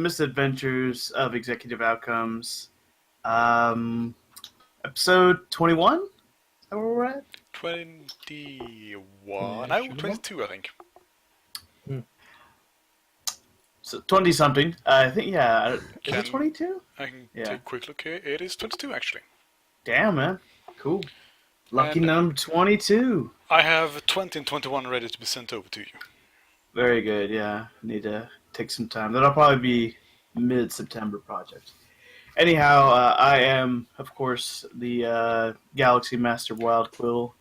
Misadventures of Executive Outcomes. Episode 21? Is that where we're at? 21. No, 22, I think. So 20-something. I think, yeah. Is it 22? I can take a quick look here. It is 22, actually. Damn, man. Cool. Lucky number 22. I have 20 and 21 ready to be sent over to you. Very good, yeah. Need to take some time. That'll probably be mid-September project. Anyhow, I am, of course, the Galaxy Master Wild Quill,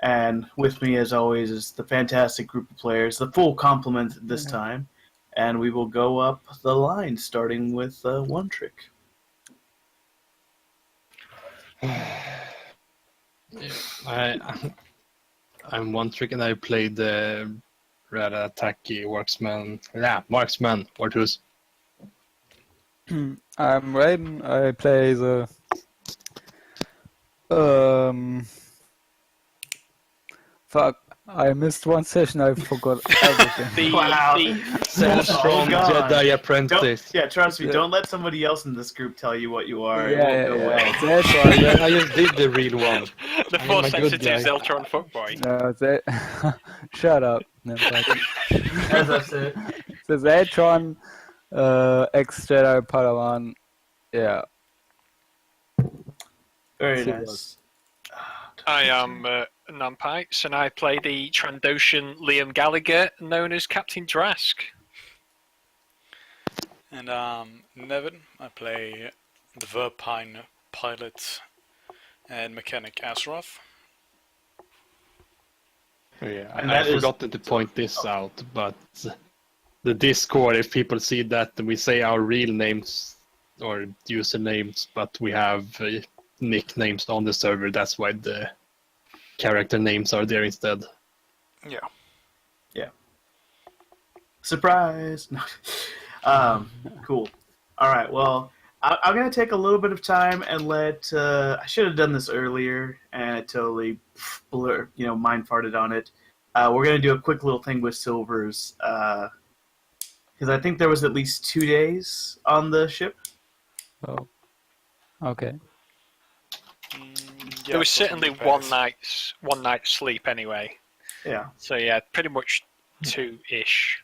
and with me, as always, is the fantastic group of players, the full complement this time, and we will go up the line, starting with one trick. I'm one trick, and I played the rather attacky marksman. Yeah, marksman, Warthus. I'm Raiden. I play the fuck. I missed one session. I forgot everything. Strong Jedi apprentice. Trust me. Don't let somebody else in this group tell you what you are. Yeah, it won't go well. That's why. I just did the real one. The Force-sensitive Zeltron fuckboy. No, shut up. No, As I said. The Zeltron, ex-Jedi Padawan. Yeah. Very nice. I am Numpikes, and I play the Trandoshan Liam Gallagher, known as Captain Drask. And Nevin. I play the Verpine pilot and mechanic Azeroth. Yeah, I forgot to point this out, but the Discord, if people see that we say our real names or usernames, but we have nicknames on the server, that's why the character names are there instead. Yeah. Surprise! Cool. All right. Well, I'm gonna take a little bit of time and let. I should have done this earlier, and I totally mind farted on it. We're gonna do a quick little thing with Silvers, because I think there was at least 2 days on the ship. Oh. Okay. There was certainly one night's sleep anyway. Yeah. So yeah, pretty much 2-ish.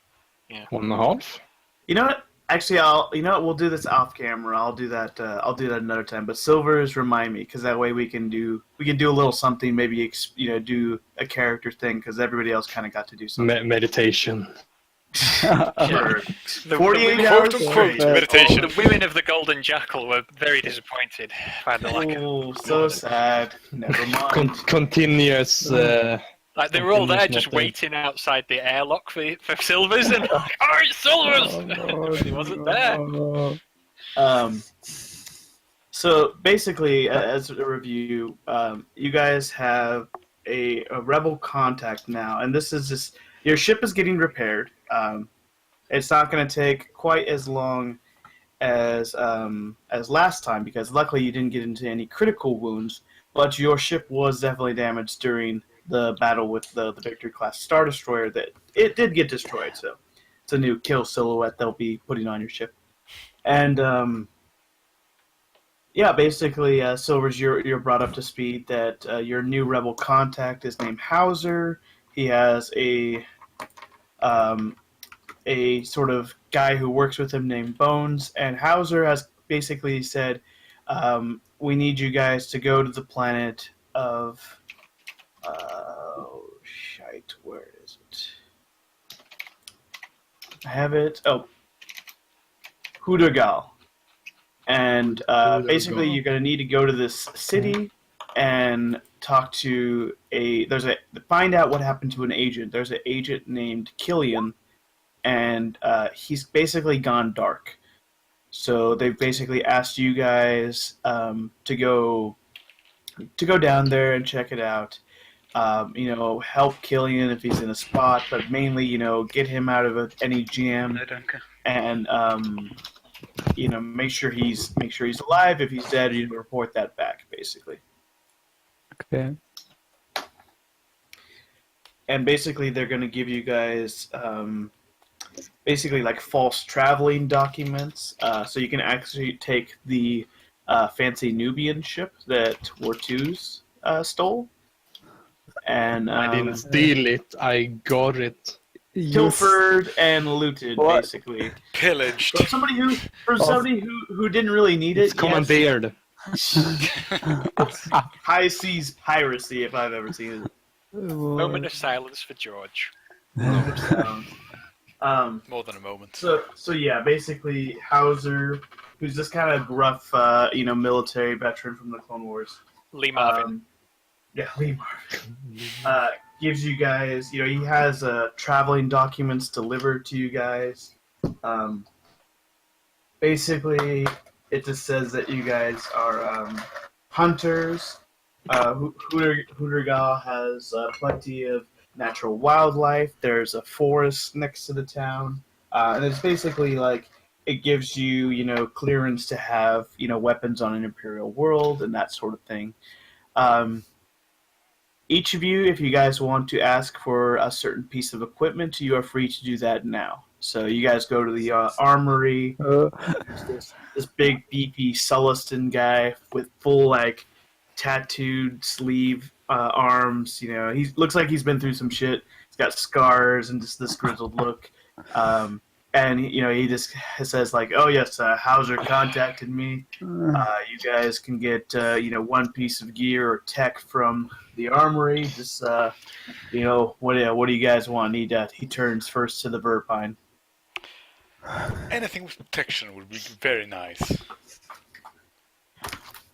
Yeah. 1.5. You know what? Actually, we'll do this off camera. I'll do that. I'll do that another time. But Silvers, remind me, because that way we can do a little something. Maybe do a character thing, because everybody else kind of got to do something. Meditation. For 48 hours. Meditation. The women of the Golden Jackal were very disappointed by the lack of. Oh, so sad. Never mind. Continuous. Like they were all there just waiting outside the airlock for Silvers, and like, oh, it's Silvers! He wasn't there. So basically, as a review, you guys have a rebel contact now, and this is just your ship is getting repaired. It's not going to take quite as long as last time, because luckily you didn't get into any critical wounds, but your ship was definitely damaged during the battle with the Victory class Star Destroyer. That it did get destroyed, so it's a new kill silhouette they'll be putting on your ship. And basically, Silvers, you're brought up to speed that your new rebel contact is named Howser. He has a sort of guy who works with him named Bones, and Howser has basically said, we need you guys to go to the planet of where is it? I have it. Oh, Hudagal. And basically, you're going to need to go to this city and talk to find out what happened to an agent. There's an agent named Killian, and he's basically gone dark. So they've basically asked you guys to go down there and check it out. Help Killian if he's in a spot, but mainly, get him out of any jam, and make sure he's alive. If he's dead, you report that back, basically. Okay. And basically, they're going to give you guys basically like false traveling documents. So you can actually take the fancy Nubian ship that War2's stole, and I didn't steal it. I got it. pilfered and looted, What? basically. Pillaged. For somebody who didn't really need It's it, commandeered. high seas piracy if I've ever seen it. Moment of silence for George. More than a moment. So yeah, basically Howser, who's this kind of gruff, military veteran from the Clone Wars. Lee Marvin. Lee Marvin. Gives you guys, he has traveling documents delivered to you guys. Basically, it just says that you guys are hunters. Hootergal has plenty of natural wildlife. There's a forest next to the town. And it's basically like it gives you, clearance to have, weapons on an Imperial world and that sort of thing. Each of you, if you guys want to ask for a certain piece of equipment, you are free to do that now. So you guys go to the armory. This big, beefy Sullustan guy with full, tattooed sleeve arms. He looks like he's been through some shit. He's got scars and just this grizzled look. And he just says oh yes, Howser contacted me. You guys can get one piece of gear or tech from the armory. Just what do you guys want? He turns first to the Verpine. Anything with protection would be very nice.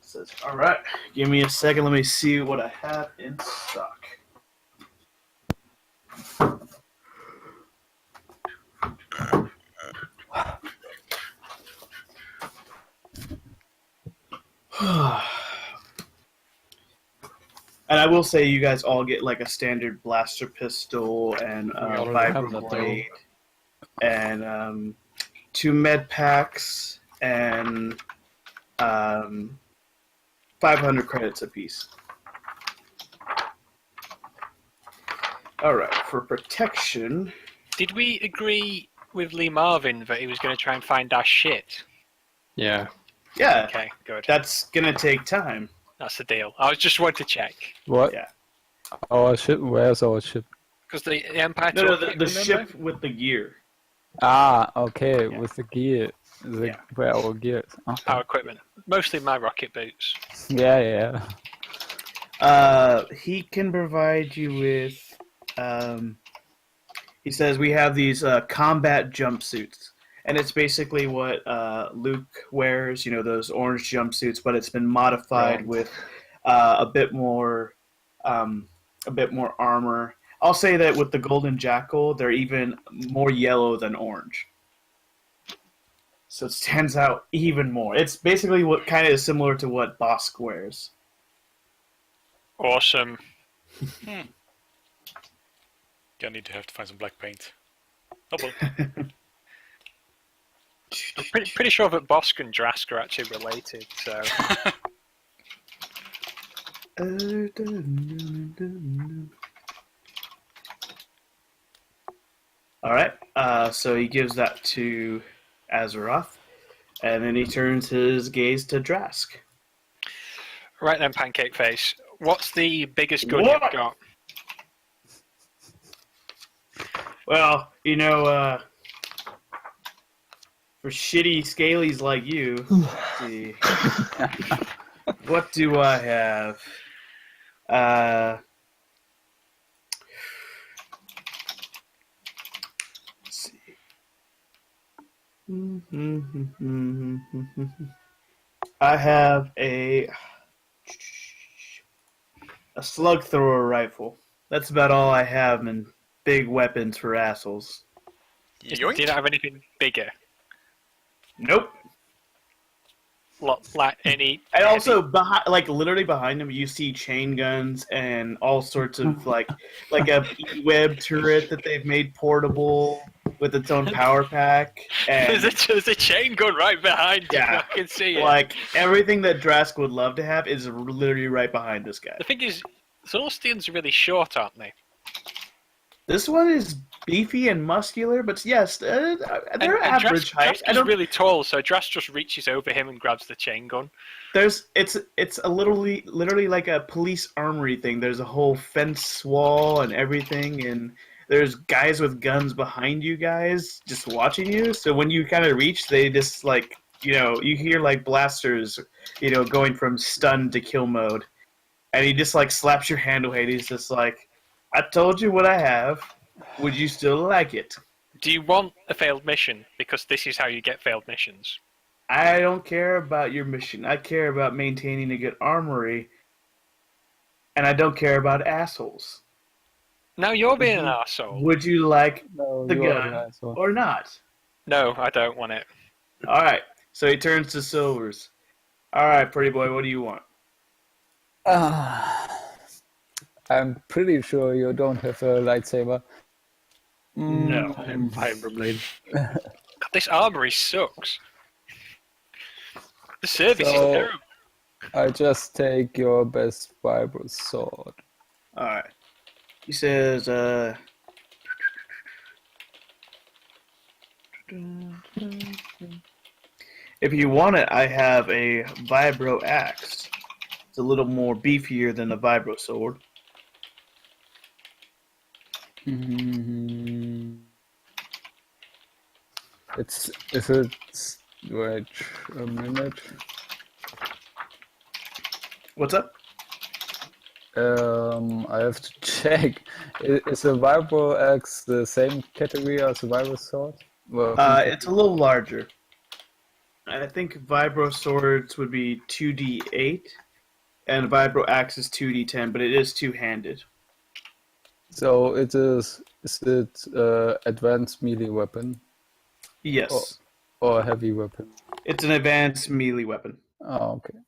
Says, all right, give me a second. Let me see what I have in stock. And I will say, you guys all get a standard blaster pistol and viper blade, and 2 med packs and 500 credits apiece. All right, for protection. Did we agree with Lee Marvin that he was going to try and find our shit? Yeah. Yeah. Okay, good. That's gonna take time. That's the deal. I was just wanting to check. What? Yeah. Our ship? Where's our ship? Because the Empire No, took it, the remember? ship with the gear. Okay, Yeah. with the gear. Where our gear is. Okay. Our equipment. Mostly my rocket boots. Yeah. He can provide you with. He says we have these combat jumpsuits, and it's basically what Luke wears. Those orange jumpsuits, but it's been modified with a bit more armor. I'll say that with the Golden Jackal, they're even more yellow than orange. So it stands out even more. It's basically what kind of is similar to what Bosk wears. Awesome. Gonna need to have to find some black paint. Oh well. I'm pretty sure that Bosk and Drask are actually related, so... Alright, so he gives that to Azeroth, and then he turns his gaze to Drask. Right then, Pancake Face. What's the biggest gun What? you've got? Well, for shitty scalies like you, let's see. What do I have? Let's see. I have a slug thrower rifle. That's about all I have in big weapons for assholes. Do you not have anything bigger? Nope. Like any... And also, literally behind him, you see chain guns and all sorts of, like a E-web turret that they've made portable with its own power pack. And, There's a chain gun right behind you. Yeah. I can see it. like, everything that Drask would love to have is literally right behind this guy. The thing is, Zoroastrians are really short, aren't they? This one is beefy and muscular, but yes, they're average height. Drask is really tall, so Drask just reaches over him and grabs the chain gun. It's a literally like a police armory thing. There's a whole fence wall and everything, and there's guys with guns behind you guys just watching you. So when you kind of reach, they just like you hear like blasters, going from stun to kill mode, and he just like slaps your hand away. And he's just like, I told you what I have. Would you still like it? Do you want a failed mission? Because this is how you get failed missions. I don't care about your mission. I care about maintaining a good armory. And I don't care about assholes. Now you're being an arsehole. Would you like the you are gun an asshole. or not? No, I don't want it. Alright, so he turns to Silvers. Alright, pretty boy, what do you want? I'm pretty sure you don't have a lightsaber. No. Vibroblade. God, this armory sucks. The service is So- terrible. I just take your best vibro sword. Alright. He says, if you want it, I have a vibro axe. It's a little more beefier than the vibro sword. Wait a minute. What's up? I have to check. Is a vibro axe the same category as a vibro sword? Well, It's a little larger. I think vibro swords would be 2d8, and vibro axe is 2d10, but it is two-handed. so is it advanced melee weapon Yes. or heavy weapon? It's an advanced melee weapon. Oh, okay.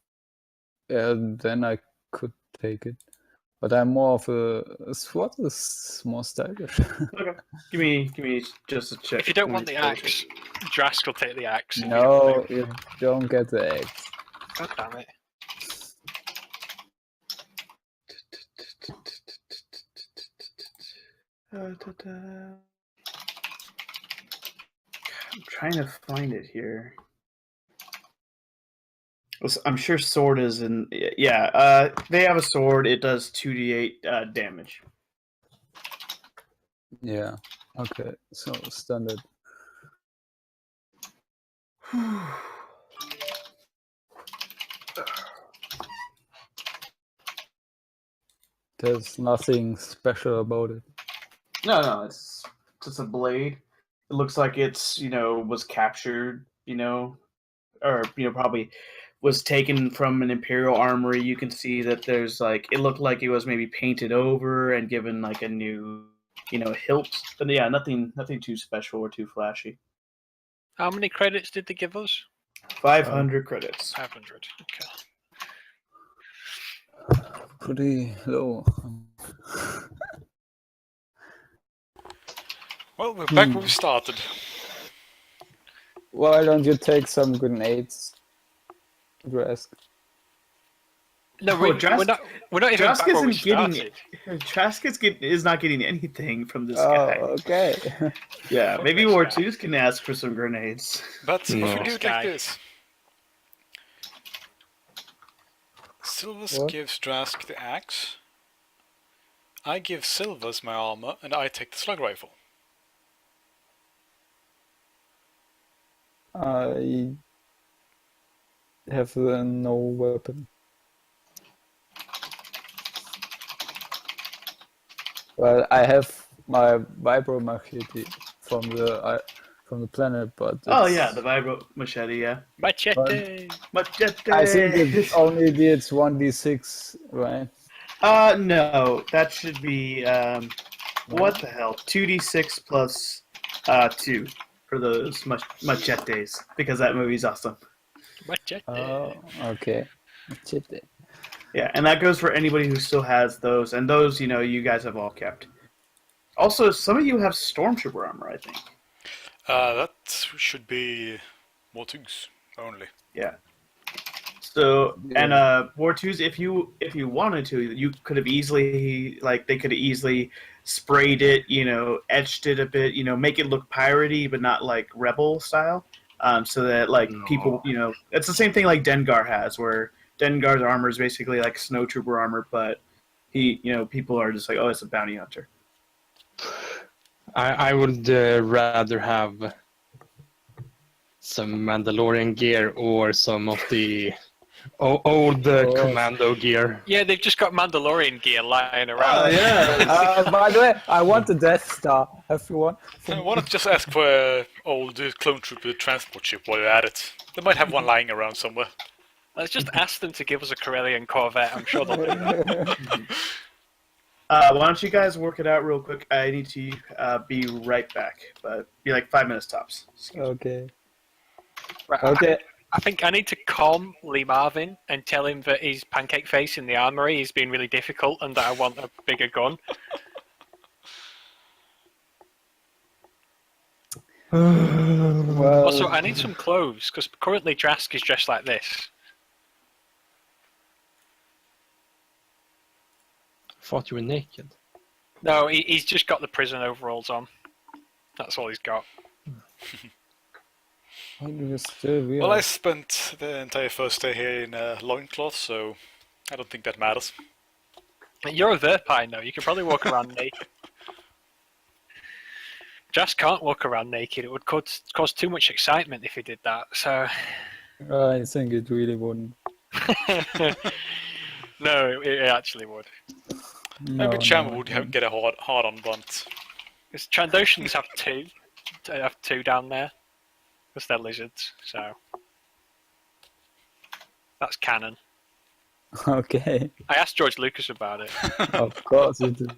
Yeah, then I could take it. But I'm more of a sword is more stylish. Okay. Give me just a check. If you don't want the axe, Drask will take the axe. No, you don't get the axe. God damn it. I'm trying to find it here. I'm sure sword is in. Yeah, they have a sword. It does 2d8 damage. Yeah. Okay. So standard. There's nothing special about it. No, it's just a blade. It looks like it's was captured, or probably was taken from an Imperial armory. You can see that there's it looked like it was maybe painted over and given like a new, hilt. But yeah, nothing too special or too flashy. How many credits did they give us? 500 credits. 500. Okay. Pretty low. Well, we're back where we started. Why don't you take some grenades? Drask? No, Oh, we're Drask- not even Drask back where we isn't getting started. Trask is not getting anything from this Oh, guy. okay. Yeah, Fuck maybe this War guy. 2's can ask for some grenades. But if No. we do it Guy. like this, Silvus What? gives Drask the axe, I give Silvus my armor, and I take the slug rifle. I have no weapon. Well, I have my vibro machete from the planet, but Oh it's- yeah, the vibro machete. Yeah, Machete! machete. I think it only did 1d6, right? No, that should be what the hell? 2d6 plus 2 for those machetes because that movie's awesome. Machete! Oh, okay. Machete. Yeah, and that goes for anybody who still has those, and those you guys have all kept. Also, some of you have stormtrooper armor, I think. That should be Mortugs only. Yeah. So and War 2s, if you wanted to, you could have easily they could have easily sprayed it, etched it a bit, make it look piratey but not like Rebel style, so that people, it's the same thing like Dengar has, where Dengar's armor is basically like snowtrooper armor, but people are just like, oh, it's a bounty hunter. I would rather have some Mandalorian gear or some of the old commando gear. Yeah, they've just got Mandalorian gear lying around. By the way, I want the Death Star. Everyone. Why not just ask for an old clone trooper transport ship while you're at it? They might have one lying around somewhere. Let's just ask them to give us a Corellian Corvette. I'm sure they'll do that. Why don't you guys work it out real quick? I need to be right back, but be like 5 minutes tops. Okay. Right, Okay. I think I need to calm Lee Marvin and tell him that his pancake face in the armory is being really difficult and that I want a bigger gun. Well, Also, I need some clothes, because currently Drask is dressed like this. I thought you were naked. No, he's just got the prison overalls on. That's all he's got. Well, I spent the entire first day here in loincloth, so I don't think that matters. You're a Verpine, though. You can probably walk around naked. Drask can't walk around naked. It would cause too much excitement if he did that, so... I think it really wouldn't. No, it actually would. Maybe Chambo would get a hard on bunt. Because Trandoshans have two. They have two down there. Because they're lizards, so... That's canon. Okay. I asked George Lucas about it. Of course it is.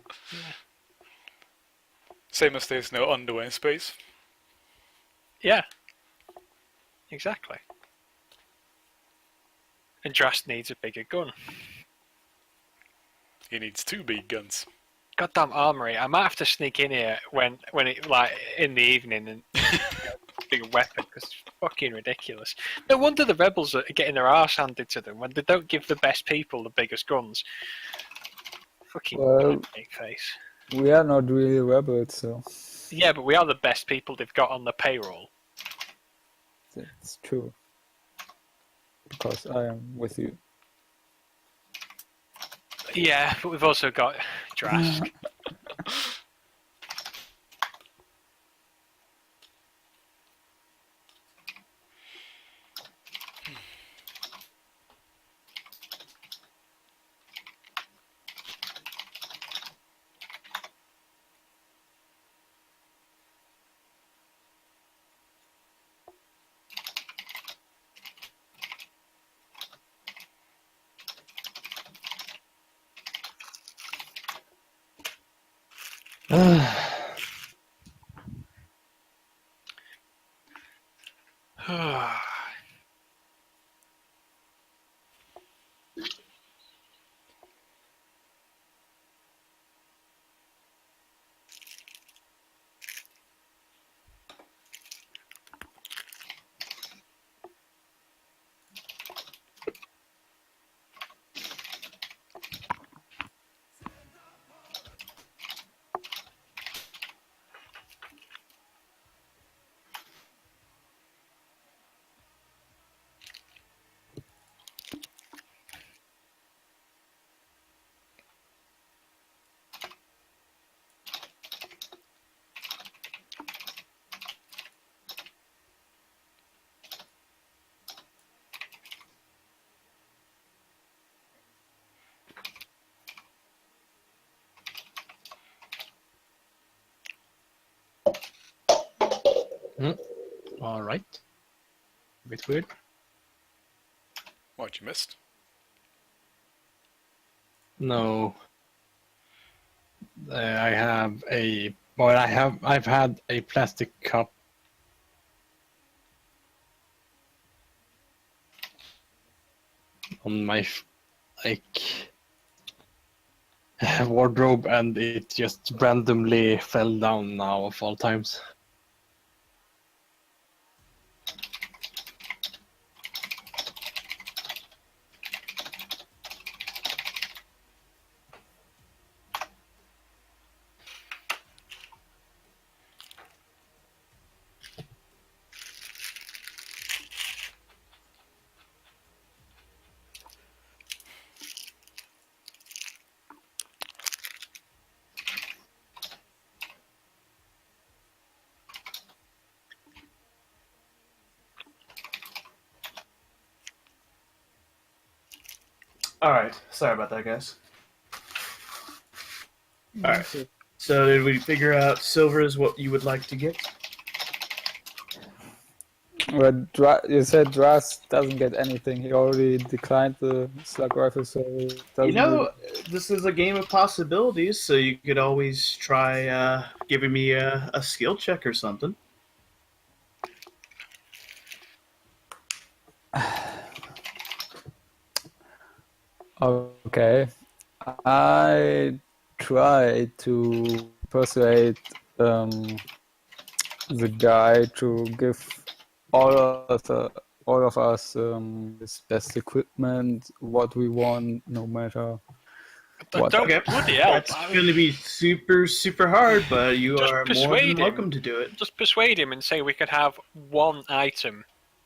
Same as there's no underwear in space. Yeah. Exactly. And Drask needs a bigger gun. He needs 2 big guns. Goddamn armory. I might have to sneak in here when it in the evening and big weapon, because it's fucking ridiculous. No wonder the rebels are getting their arse handed to them when they don't give the best people the biggest guns. Fucking big face. We are not really rebels, so... Yeah, but we are the best people they've got on the payroll. That's true. Because I am with you. Yeah, but we've also got Drask. All right. A bit weird. What, you missed? No. I've had a plastic cup on my wardrobe, and it just randomly fell down now of all times. Alright, sorry about that, guys. Alright, so did we figure out silver is what you would like to get? But you said Dras doesn't get anything. He already declined the slug rifle, so it doesn't this is a game of possibilities, so you could always try giving me a skill check or something. Okay. I try to persuade the guy to give all of us his best equipment, what we want, no matter what. Don't Okay. bloody hell. That's going to be super, super hard, but you Just are more persuade than him. welcome to do it. Just persuade him and say we can have one item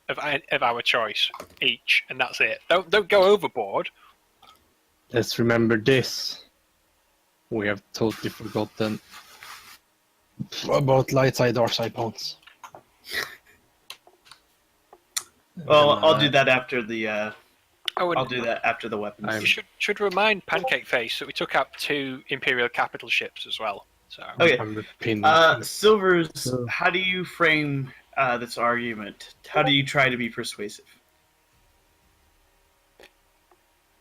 of our choice each, and that's it. Don't go overboard. Let's remember this. We have totally forgotten about light side, dark side points. Well, I'll do that after the. Oh, and I'll do that after the weapons. you should remind Pancake Face that we took out 2 Imperial capital ships as well. So Okay. I'm the pin. Silvers, how do you frame this argument? How do you try to be persuasive?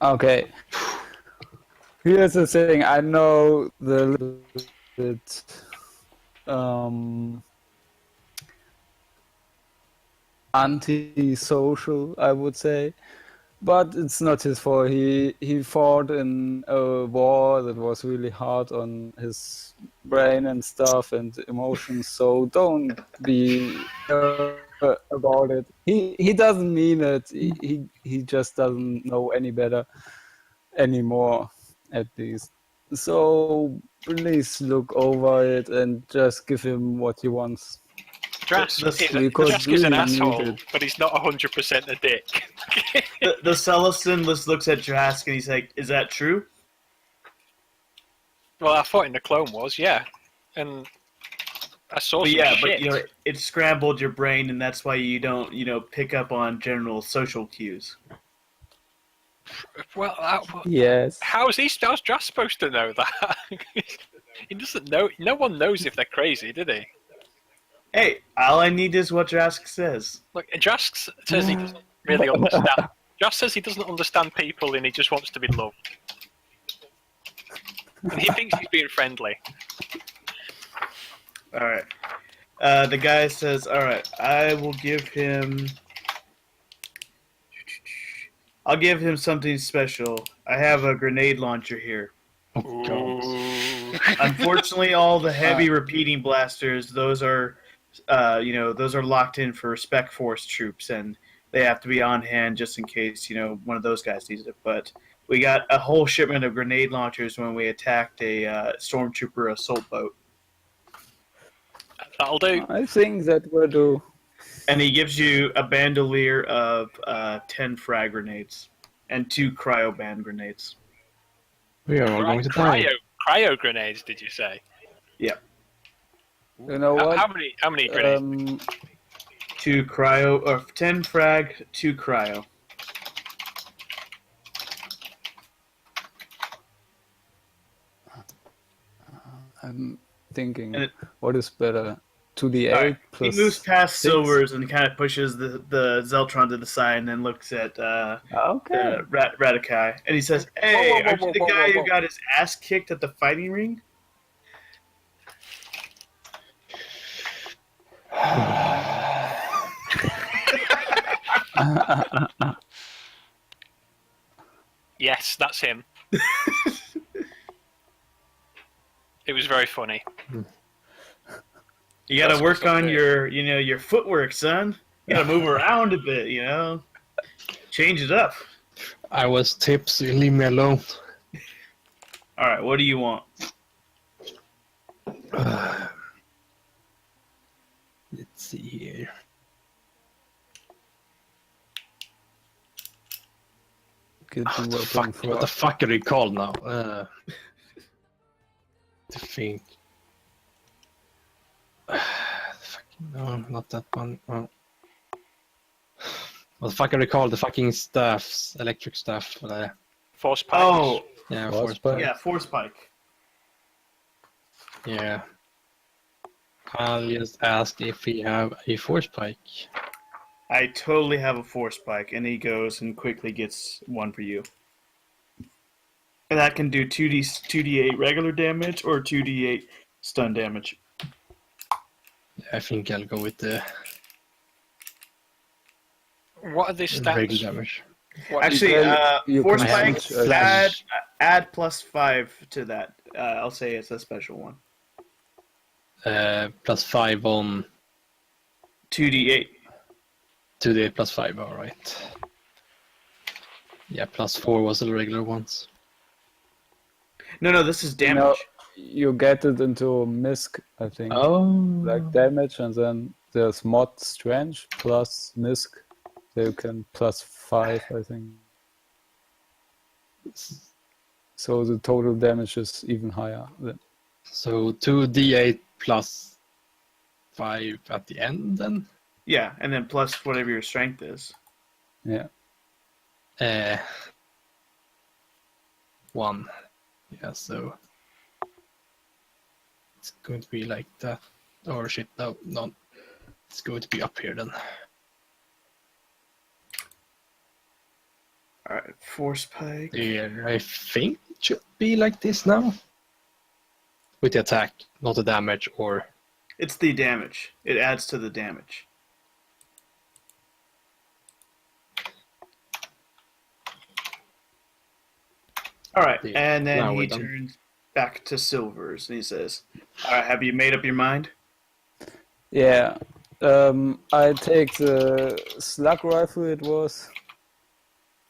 Okay. Here's the thing. I know the little bit anti-social, I would say, but it's not his fault. He fought in a war that was really hard on his brain and stuff and emotions. So don't be about it. He doesn't mean it. He just doesn't know any better anymore, at least. So please look over it and just give him what he wants. Drask Because is an really asshole, needed. but he's not 100% a dick. The Celestin looks at Drask and he's like, "Is that true?" Well, I thought in the Clone Wars, yeah, and I saw But some yeah, shit. but it scrambled your brain, and that's why you don't pick up on general social cues. Well, Yes. how's Drask supposed to know that? He doesn't know. No one knows if they're crazy, did he? Hey, all I need is what Drask says. Look, Drask says he doesn't really understand. Drask says he doesn't understand people and he just wants to be loved. And he thinks he's being friendly. Alright. The guy says, alright, I'll give him something special. I have a grenade launcher here. Oh, God. Unfortunately, all the heavy repeating blasters, those are locked in for Spec Force troops, and they have to be on hand just in case, one of those guys needs it. But we got a whole shipment of grenade launchers when we attacked a stormtrooper assault boat. That'll do. I think that will do. And he gives you a bandolier of 10 frag grenades and 2 cryo-band grenades. We are all going to die. Cryo grenades, did you say? Yep. You know what? How many grenades? 2 cryo, or 10 frag, 2 cryo. I'm thinking, And what is better? 2d8 Alright, plus he moves past 6? Silvers and kind of pushes the Zeltron to the side and then looks at Okay. Radakai. And he says, "Hey, Whoa, whoa, aren't you the whoa, guy whoa, who whoa. got his ass kicked at the fighting ring?" Yes, that's him. It was very funny. You gotta That's work what's up on there. your footwork, son. You gotta move around a bit, Change it up. I was tipsy, leave me alone. Alright, what do you want? Let's see here. Get the What the weapon fuck? What the for- fuck are they called now? To think. No, not that one. Oh. What the fuck are they called? The fucking staffs, electric staff. Force pikes. Oh, Yeah, Force force pike. pike. yeah, force pike. Yeah. I'll just ask if we have a force pike. I totally have a force pike, and he goes and quickly gets one for you. And that can do 2d8 regular damage or 2d8 stun damage. I think I'll go with the What are the stats? regular damage. What Actually, you force can pike, switch, flash. add +5 to that. I'll say it's a special one. +5 on 2d8. 2d8 +5, alright. Yeah, +4 was the regular ones. No, this is damage. No, you get it into misc, I think. Oh. Like damage, and then there's mod strange plus misc. So you can +5, I think. So the total damage is even higher. So 2d8 +5 at the end then? Yeah, and then plus whatever your strength is. Yeah. 1. Yeah, so it's going to be like that. Or shit, no. It's going to be up here then. Alright, force pike. Yeah, I think it should be like this now. With the attack, not the damage, or... It's the damage. It adds to the damage. Alright, Yeah, and now then we're he done. turns back to Silvers and he says, Alright, have you made up your mind? Yeah. I take the slug rifle, it was,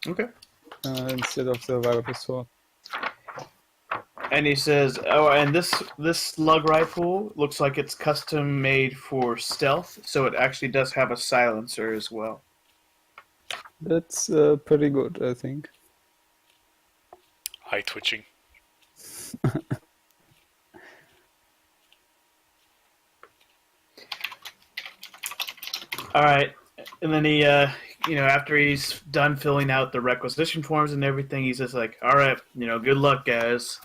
Okay. instead of the variable sword. And he says, "Oh, and this slug rifle looks like it's custom made for stealth, so it actually does have a silencer as well." That's pretty good, I think. Eye twitching. All right, and then he, after he's done filling out the requisition forms and everything, he's just like, "All right, good luck, guys.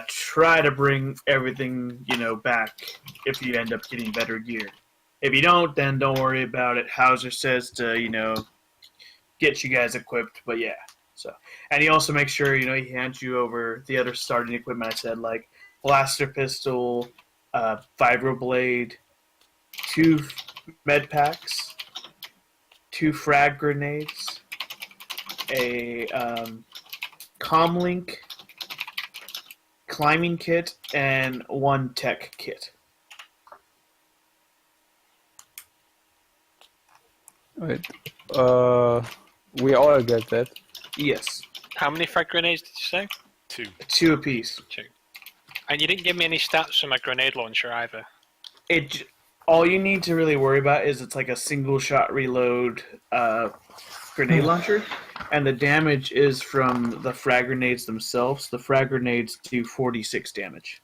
Try to bring everything, back if you end up getting better gear. If you don't, then don't worry about it. Howser says to, get you guys equipped, but yeah." So, and he also makes sure, he hands you over the other starting equipment I said, like blaster pistol, vibroblade, 2 med packs, 2 frag grenades, a comlink climbing kit, and 1 tech kit. Wait. We all get that. Yes, How many frag grenades did you say? 2. 2 apiece. 2. And you didn't give me any stats for my grenade launcher either. All you need to really worry about is it's like a single shot reload grenade launcher, and the damage is from the frag grenades themselves. The frag grenades do 46 damage.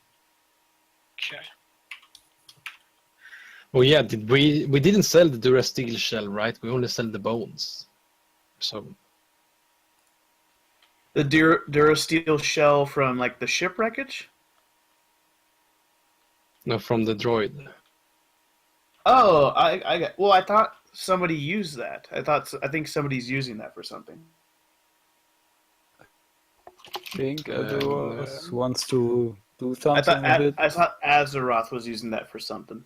Okay. Oh yeah, we didn't sell the Durasteel shell, right? We only sell the bones. So The Durasteel shell from like the ship wreckage? no, from the droid. Oh, I thought somebody used that. I think somebody's using that for something. I think Adoros wants to do something I with it. thought Azeroth was using that for something.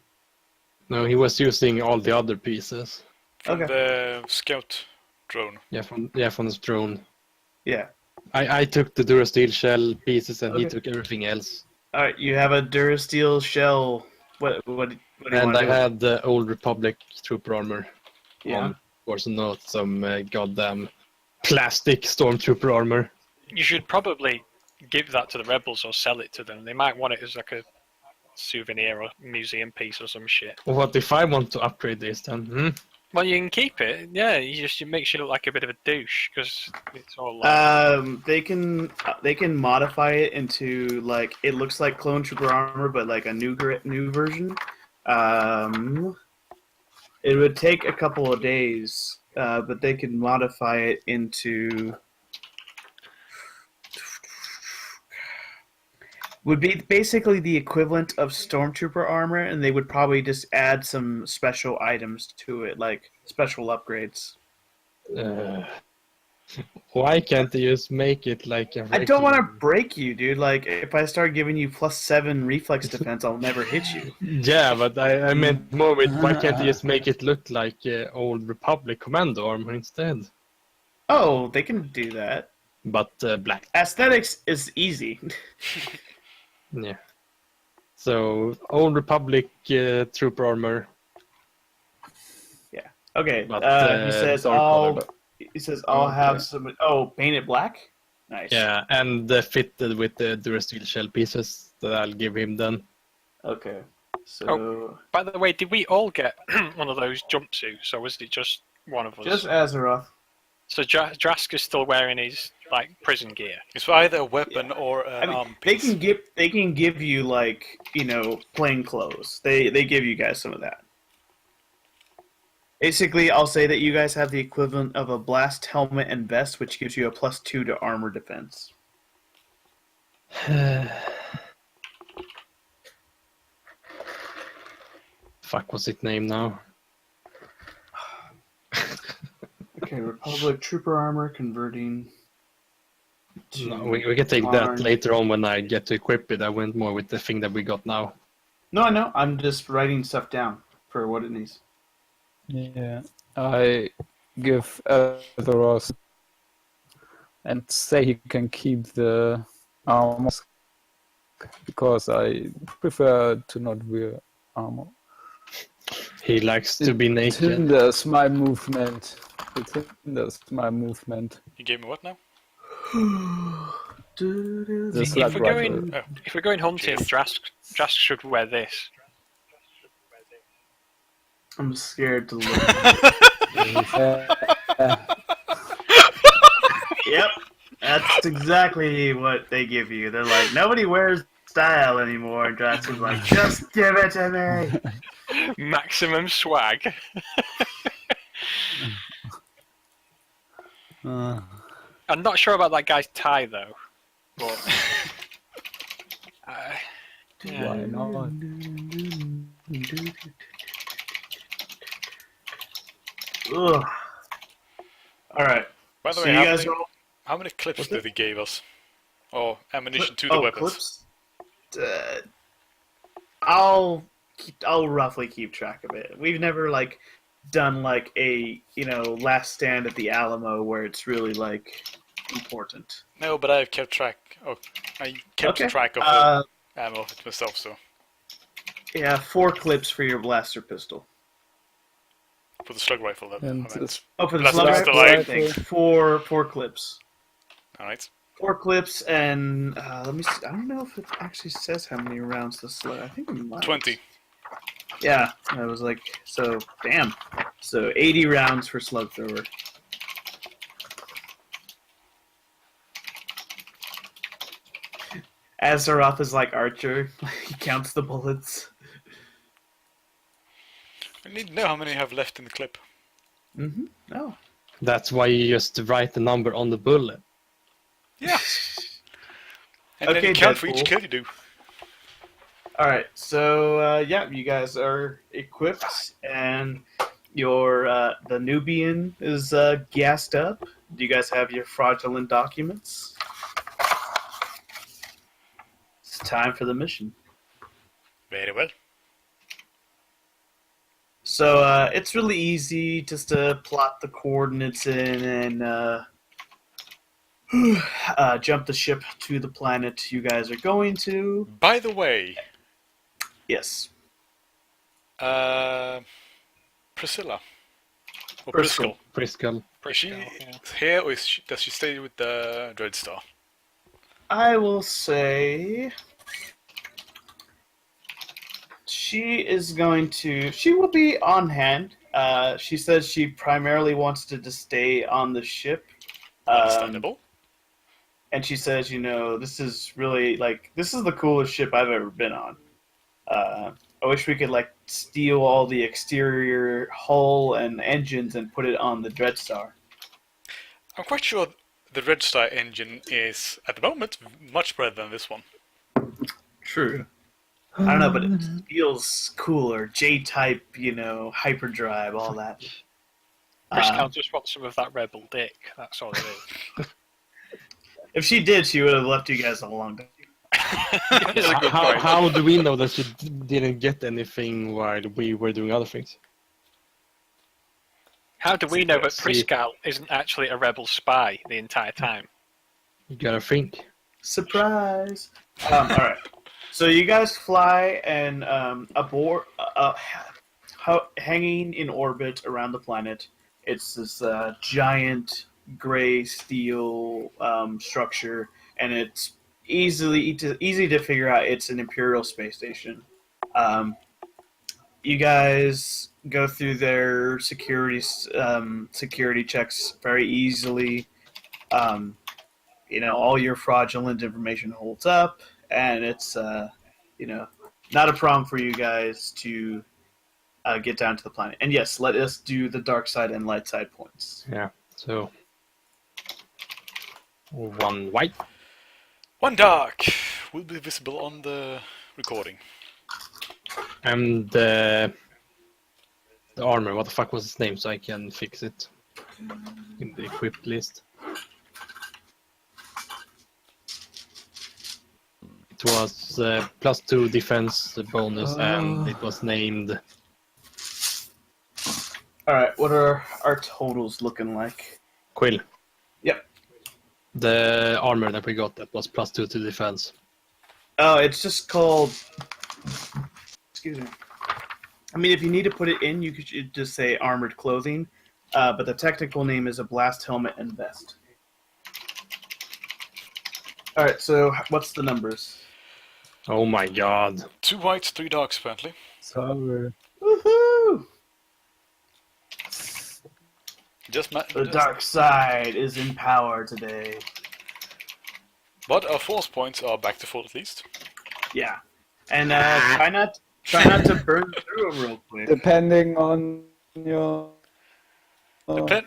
No, he was using all the other pieces. From Okay. the scout drone. Yeah, from the drone. Yeah. I took the Durasteel shell pieces and he Okay. took everything else. All right, you have a Durasteel shell. What do you And want I to do? had the Old Republic trooper armor. Yeah. Of course, not some goddamn plastic stormtrooper armor. You should probably give that to the rebels or sell it to them. They might want it as like a souvenir or museum piece or some shit. What if I want to upgrade this then? Well, you can keep it. Yeah, you makes you look like a bit of a douche because it's all like... They can modify it into like it looks like clone trooper armor, but like a new version. It would take a couple of days, but they can modify it into. would be basically the equivalent of Stormtrooper armor, and they would probably just add some special items to it, like special upgrades. Why can't they just make it like a regular... I don't want to break you, dude. Like, if I start giving you +7 reflex defense, I'll never hit you. Yeah, but I meant more with why can't they just make it look like old Republic Commando armor instead? Oh, they can do that. But black. Aesthetics is easy. Yeah. So, old Republic trooper armor. Yeah. Okay. But, he says dark I'll. color, He says I'll have some. Oh, paint it black. Nice. Yeah, and fitted with the Durasteel shell pieces that I'll give him then. Okay. So. Oh, by the way, did we all get one of those jumpsuits, or was it just one of us? Just Azeroth. So Drask is still wearing his like prison gear. It's either a weapon or an arm they piece. can give you like plain clothes. They give you guys some of that. Basically, I'll say that you guys have the equivalent of a blast helmet and vest, which gives you a +2 to armor defense. Fuck, what's its name now? Okay, Republic Trooper armor converting. No, we can take that later on when I get to equip it. I went more with the thing that we got now. No, I know. I'm just writing stuff down for what it needs. Yeah, I give Azeroth and say he can keep the armor because I prefer to not wear armor. He likes to be It naked. hinders my movement. It hinders my movement. You gave me what now? The If slug we're rifle. going, if we're going hunting, Drask should wear this. I'm scared to look. Yep, that's exactly what they give you. They're like, nobody wears style anymore. And Drax is like, just give it to me. Maximum swag. I'm not sure about that guy's tie though, but yeah. Why not? Ugh. All right. By the So way, you guys are how many clips What's did he give us? Oh, ammunition to the weapons. Clips? I'll roughly keep track of it. We've never done like a last stand at the Alamo where it's really important. No, but I've kept track. Oh, I kept Okay. track of the ammo myself. So Yeah, 4 clips for your blaster pistol. for the slug rifle, that I And meant. this- Oh, for the Blaster slug pistol, rifle, I I think 4 clips. All right. 4 clips and let me see. I don't know if it actually says how many rounds the slug. I think it might. 20. Yeah, I was like, so damn. So 80 rounds for slug thrower. Azeroth is like Archer. He counts the bullets. I need to know how many I have left in the clip. Mm-hmm. Oh. That's why you just write the number on the bullet. Yeah. And then Okay, you count for Deadpool. each kill you do. All right. So yeah, you guys are equipped, and your the Nubian is gassed up. Do you guys have your fraudulent documents? It's time for the mission. Very well. So it's really easy just to plot the coordinates in and jump the ship to the planet you guys are going to. By the way, Yes. Priscilla. Or Priscilla. Priscilla. Priscilla. Is she yeah. here or does she stay with the Dreadstar? I will say she will be on hand. She says she primarily wants to just stay on the ship. Understandable. And she says, this is really, this is the coolest ship I've ever been on. I wish we could, steal all the exterior hull and engines and put it on the Dreadstar. I'm quite sure the Dreadstar engine is, at the moment, much better than this one. True. I don't know, but it feels cooler. J-type, hyperdrive, all that. Briscoe just wants some of that rebel dick. That's all it is. If she did, she would have left you guys a long time. That's a good point. How do we know that she didn't get anything while we were doing other things? How do we know that Briscoe isn't actually a rebel spy the entire time? You gotta think. Surprise! All right. So you guys fly and aboard, hanging in orbit around the planet. It's this giant gray steel structure, and it's easy to figure out it's an Imperial space station. You guys go through their security checks very easily. All your fraudulent information holds up, and it's not a problem for you guys to get down to the planet. And yes, let us do the dark side and light side points. Yeah. So 1 white. 1 dark will be visible on the recording. And the armor, what the fuck was its name, so I can fix it in the equipped list. It was +2 defense bonus, and it was named. All right, what are our totals looking like? Quill. Yep. The armor that we got, that was +2 to defense. Oh, it's just called. Excuse me. I mean, if you need to put it in, you could just say armored clothing, but the technical name is a blast helmet and vest. All right, so what's the numbers? Oh my god. 2 whites, 3 darks, apparently. Sorry. Woohoo! The Just dark side is in power today. But our force points are back to full at least. Yeah, and try not to burn through them real quick. Depending on your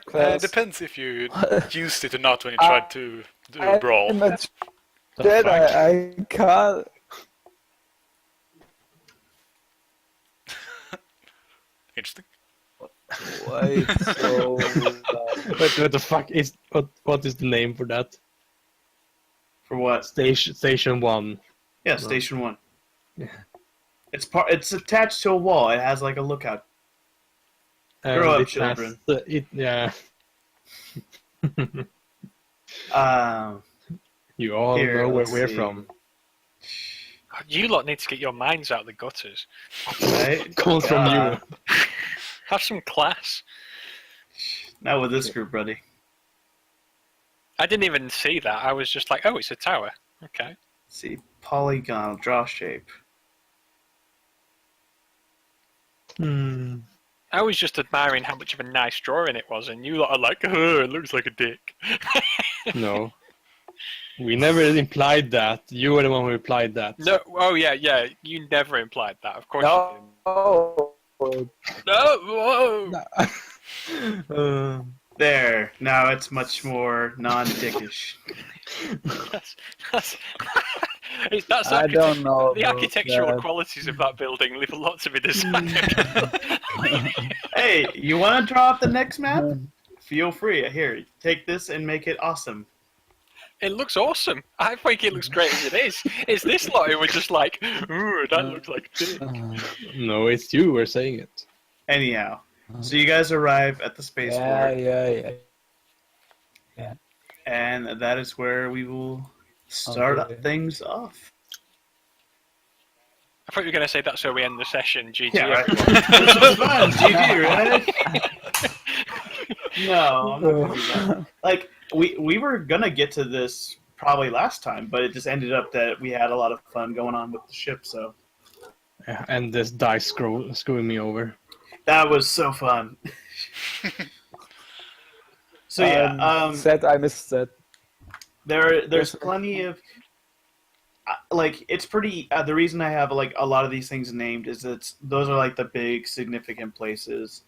class. Depends if you used it or not when you tried to do a brawl. I'm a Jedi. I can't. Interesting. Wait, so What the fuck is what is the name for that? For what? Station 1. Yeah, Station 1. Yeah. It's attached to a wall. It has like a lookout. Grow up, children. Yeah. You all know where we're from. You lot need to get your minds out of the gutters. Right? Comes from you. Have some class. Not with this group, buddy. I didn't even see that. I was just like, oh, it's a tower. Okay. See, polygonal draw shape. I was just admiring how much of a nice drawing it was, and you lot are like, oh, it looks like a dick. No. We never implied that. You were the one who implied that. No, oh yeah, you never implied that. Of course no. you didn't. No, whoa! There. Now it's much more non-dickish. I don't know. The architectural qualities of that building leave a lot to be desired. Hey, you want to draw up the next map? Feel free. Here, take this and make it awesome. It looks awesome. I think it looks great as it is. It's this lot who were just like, ooh, that looks like dick. No, it's you who are saying it. Anyhow, so you guys arrive at the spaceport. Yeah. And that is where we will start things off. I thought you were going to say that's where we end the session. GG. Yeah, right. This was fun. GG, right? No, I'm not going to do that. Like, we were going to get to this probably last time, but it just ended up that we had a lot of fun going on with the ship, so. Yeah, and this dice screwing me over. That was so fun. So yeah, I missed that. There's plenty of like it's pretty. The reason I have like a lot of these things named is that those are like the big significant places.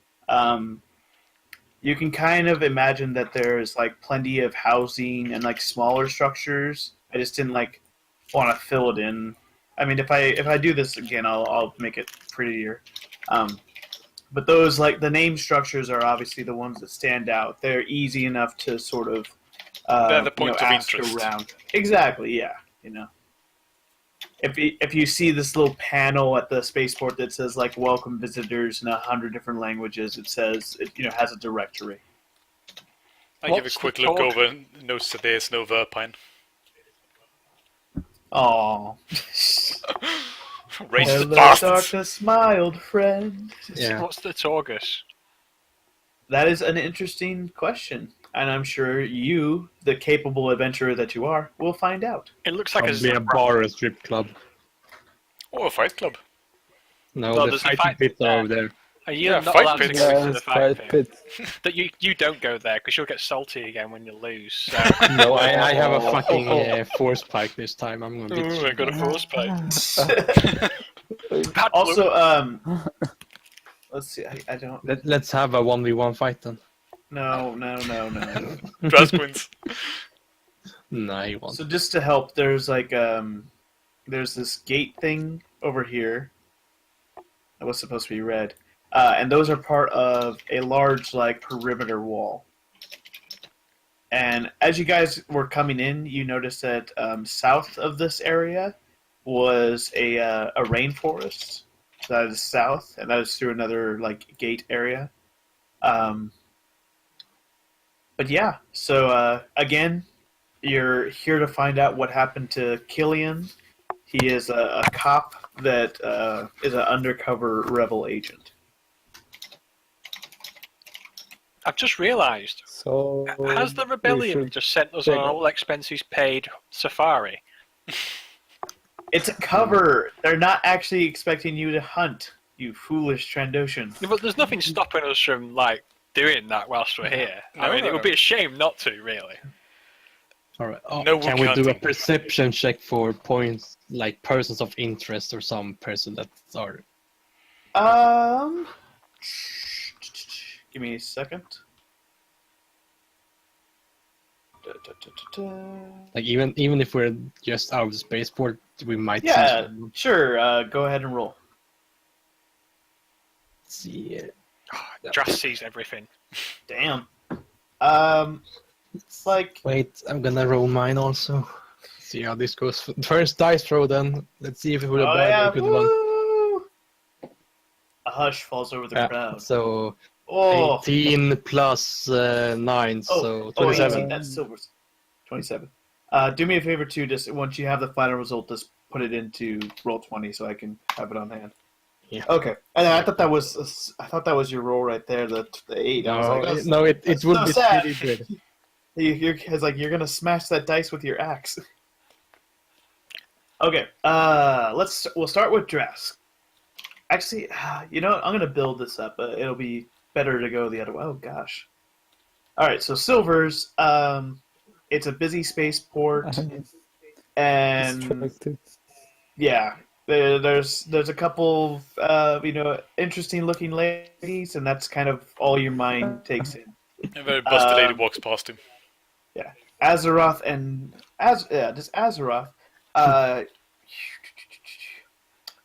You can kind of imagine that there's like plenty of housing and like smaller structures. I just didn't like want to fill it in. I mean, if I do this again, I'll make it prettier. But those, like, the name structures are obviously the ones that stand out. They're easy enough to sort of they're the point of ask interest. around. Exactly, yeah. If you see this little panel at the spaceport that says like "Welcome visitors" in 100 different languages, it says it has a directory. I give a quick look over and notice that there's no Verpine. Oh. Racist bastards! Darkness, my old friend. Yeah. What's the Torgus? That is an interesting question, and I'm sure you, the capable adventurer that you are, will find out. It looks like Probably a bar or a strip club. Or a fight club. No, the fighting pits are over there. Are you Yeah, not fight allowed to pits. go to the fight pit? pit. That you don't go there because you'll get salty again when you lose. So. No, I have a fucking force pike this time. I'm gonna beat Ooh, I got a force pike. Also, let's see. I don't. Let's have a 1v1 fight then. No. Drasquins. Nah, he won't. So just to help, there's like there's this gate thing over here that was supposed to be red, and those are part of a large like perimeter wall. And as you guys were coming in, you noticed that south of this area was a rainforest. So that is south, and that is through another like gate area. But yeah, so again, you're here to find out what happened to Killian. He is a cop that is an undercover rebel agent. I've just realised. So Has the rebellion just sent us on an all expenses paid safari? It's a cover. They're not actually expecting you to hunt, you foolish Trandoshan. No, but there's nothing stopping us from like doing that whilst we're here. I mean, it would be a shame not to, really. All right. No Can we do a perception check for points, like persons of interest or some person that are... Give me a second. Like, even if we're just out of the spaceport, we might see Yeah, someone. sure. Go ahead and roll. Let's see. Dras sees everything. Damn. It's like... Wait, I'm gonna roll mine also. See how this goes. First dice roll then. Let's see if it will be bad or a good one. Woo! A hush falls over the crowd. So, Oh, 18 plus 9, so 27. 18, that's silvers. 27. Do me a favor too, just once you have the final result, just put it into Roll20 so I can have it on hand. Yeah. Okay. And I thought that was your roll right there, the 8. I was like, that's, No, it would so be sad. pretty good. It's like you're gonna smash that dice with your axe. Okay. We'll start with Drask. Actually, you know what? I'm gonna build this up. It'll be better to go the other way. Oh gosh. All right. So silvers. It's a busy spaceport, and yeah, there's a couple interesting looking ladies, and that's kind of all your mind takes in. A very busted lady walks past him. Yeah, Azeroth and just Azeroth.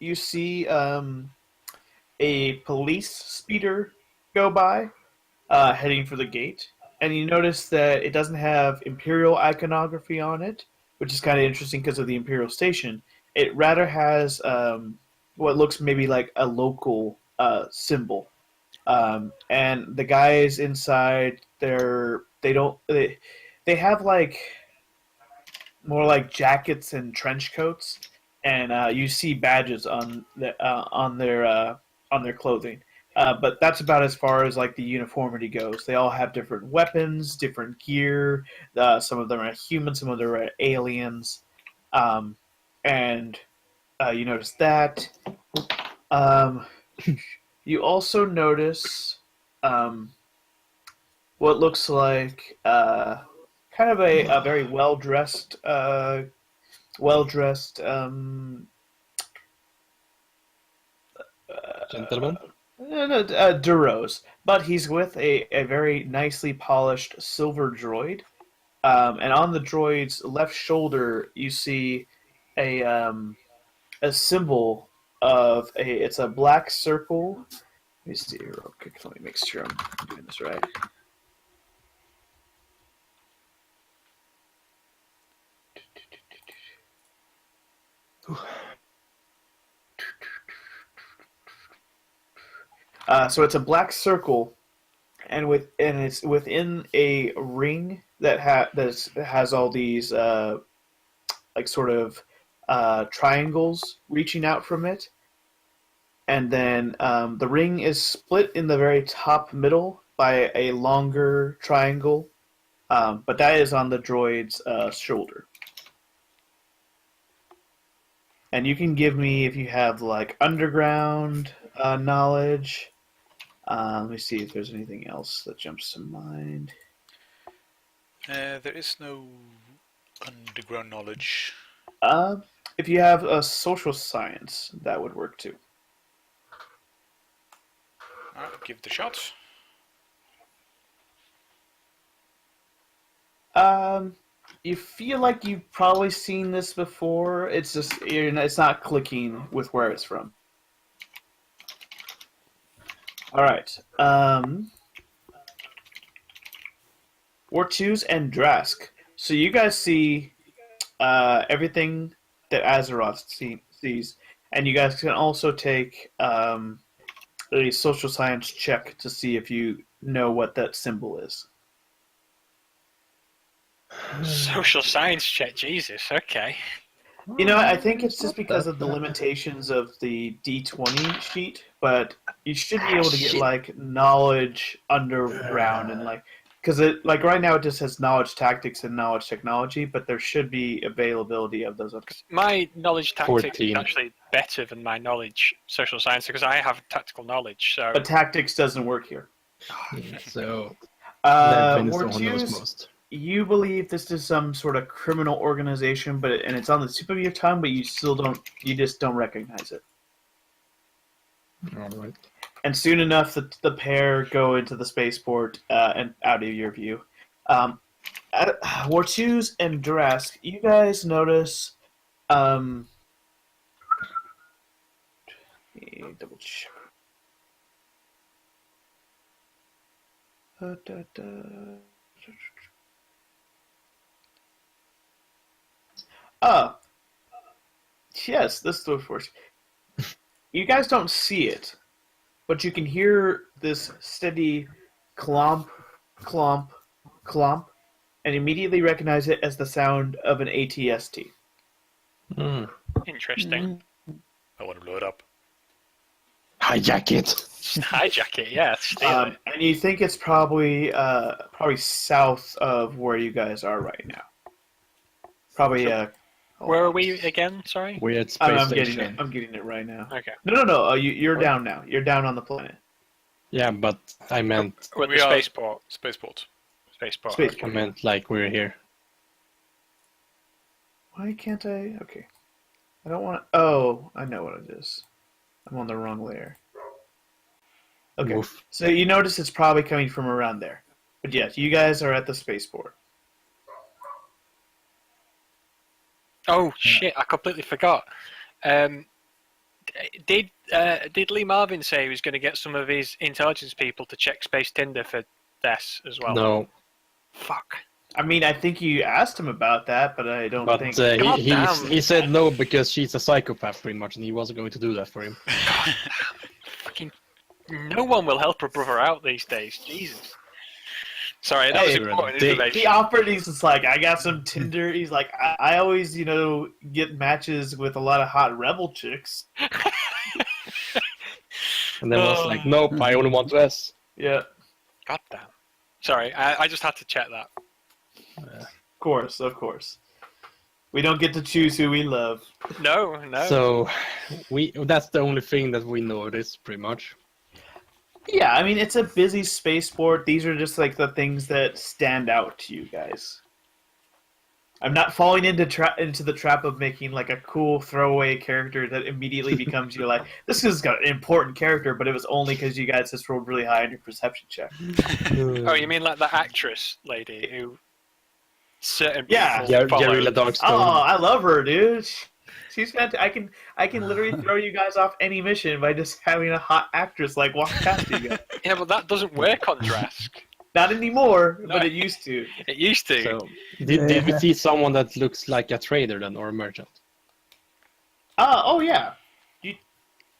You see a police speeder go by, heading for the gate, and you notice that it doesn't have Imperial iconography on it, which is kind of interesting because of the Imperial station. It rather has what looks maybe like a local symbol. And the guys inside, they have like more like jackets and trench coats, and you see badges on their clothing. But that's about as far as like the uniformity goes. They all have different weapons, different gear. Some of them are human, some of them are aliens, and you notice that. You also notice what looks like kind of a very well-dressed Gentleman? Duros, but he's with a very nicely polished silver droid, and on the droid's left shoulder you see a a symbol of it's a black circle. Let me see real quick. Let me make sure I'm doing this right. So it's a black circle, and it's within a ring that has all these like sort of triangles reaching out from it, and then the ring is split in the very top middle by a longer triangle, but that is on the droid's shoulder. And you can give me if you have like underground knowledge. Let me see if there's anything else that jumps to mind. There is no underground knowledge. If you have a social science, that would work too. I'll give it a shot. You feel like you've probably seen this before. It's just it's not clicking with where it's from. All right. Wartooz and Drask. So you guys see everything that Azeroth sees, and you guys can also take a social science check to see if you know what that symbol is. Social science check, Jesus, okay. You know, I think it's just because of the limitations of the D20 sheet, but you should be able to get like knowledge underground and like, because it like right now it just has knowledge tactics and knowledge technology, but there should be availability of those. My knowledge tactics 14. is actually better than my knowledge social science because I have tactical knowledge. So, But tactics doesn't work here. So that is the one that was Wartooz, most. you believe this is some sort of criminal organization, and it's on the tip of your tongue, but you just don't recognize it. All right. And soon enough, the pair go into the spaceport and out of your view. Wartooz and Drask, you guys notice. Let me double check. Yes, this is works. You guys don't see it, but you can hear this steady clomp, clomp, clomp, and immediately recognize it as the sound of an ATST. interesting. I want to blow it up. Hijack it. Hijack it, yeah. Steal it. And you think it's probably south of where you guys are right now. Probably. Where are we again? Sorry. We're at space I'm station. getting it right now. Okay. No. You're down now. You're down on the planet. Yeah, but I meant We're at the We are- spaceport. Spaceport. Spaceport. Spaceport. I meant like we're here. Why can't I? Okay. I don't want to. Oh, I know what it is. I'm on the wrong layer. Okay. Woof. So you notice it's probably coming from around there. But yes, you guys are at the spaceport. Oh shit! I completely forgot. Did Lee Marvin say he was going to get some of his intelligence people to check Space Tinder for this as well? No, Fuck. I mean, I think you asked him about that, but I don't but think. he said no because she's a psychopath pretty much, and he wasn't going to do that for him. Fucking. No one will help a brother out these days. Jesus. Sorry, that was important information. He offered. He's just like, I got some Tinder. He's like, I always, get matches with a lot of hot rebel chicks. And then was like, nope, I only want S. Yeah, God damn. Sorry, I just had to check that. of course. We don't get to choose who we love. No. So that's the only thing that we noticed pretty much. Yeah, I mean, it's a busy spaceport. These are just like the things that stand out to you guys. I'm not falling into the trap of making like a cool throwaway character that immediately becomes you like, this is got an important character, but it was only because you guys just rolled really high on your perception check. Oh, you mean like the actress lady who certain Yeah. people follow? Guerrilla Dogstone. Oh, I love her, dude. She's fantastic. I can literally throw you guys off any mission by just having a hot actress like walk past you guys. Yeah, but that doesn't work on Drask. Not anymore, No. but it used to. It used to. So, did we see someone that looks like a trader then, or a merchant? Oh yeah.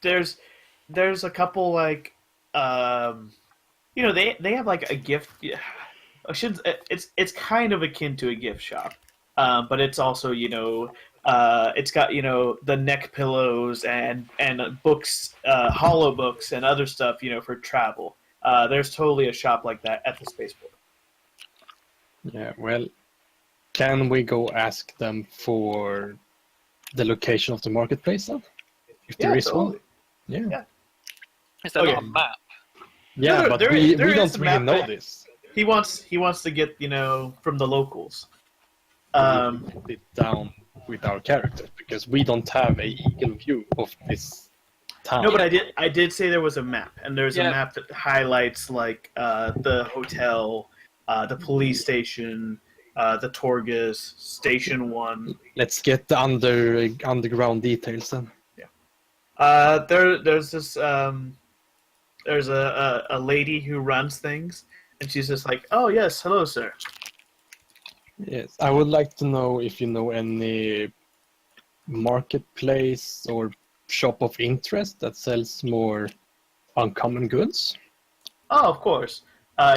There's a couple like you know they have like a gift. It's kind of akin to a gift shop, but it's also it's got the neck pillows and books, hollow books and other stuff for travel. There's totally a shop like that at the spaceport. Yeah, well, can we go ask them for the location of the marketplace then? If there is totally. one? Yeah. Is there not a map? Yeah, No, but there we is don't a really map, know but this. He wants to get from the locals. Put it down with our characters because we don't have a eagle view of this town. No, but I did say there was a map, and there's a map that highlights like the hotel, the police station, the Torgus, Station 1. Let's get the underground details then. Yeah. There's this there's a lady who runs things, and she's just like, "Oh yes, hello, sir." Yes, I would like to know if you know any marketplace or shop of interest that sells more uncommon goods. Oh, of course.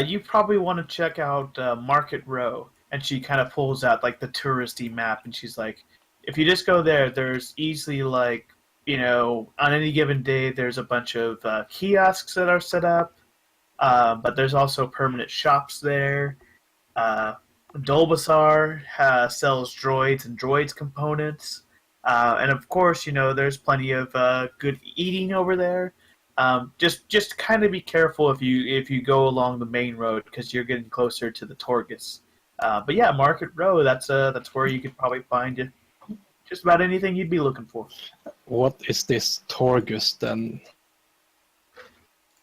You probably want to check out Market Row. And she kind of pulls out like the touristy map, and she's like, if you just go there, there's easily like, on any given day, there's a bunch of kiosks that are set up, but there's also permanent shops there. Dolbasar sells droids and droids components. And of course, there's plenty of good eating over there. Just kind of be careful if you go along the main road because you're getting closer to the Torgus. But yeah, Market Row, that's where you could probably find just about anything you'd be looking for. What is this Torgus then?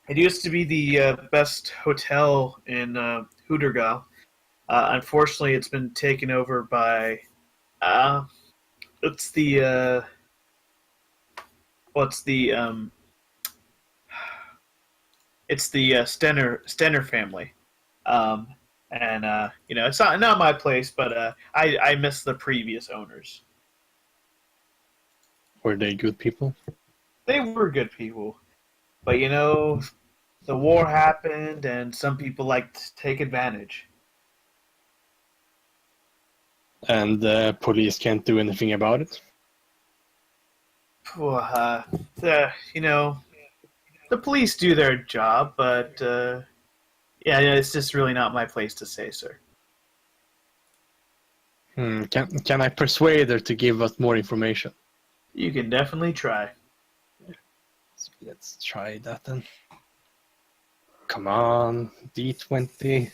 It used to be the best hotel in Hootergal. Unfortunately, it's been taken over by it's the Stenner family. And it's not my place, but I miss the previous owners. Were they good people? They were good people, but the war happened, and some people like to take advantage. And the police can't do anything about it? The police do their job, but yeah, it's just really not my place to say, sir. Can I persuade her to give us more information? You can definitely try. So let's try that then. Come on, D20.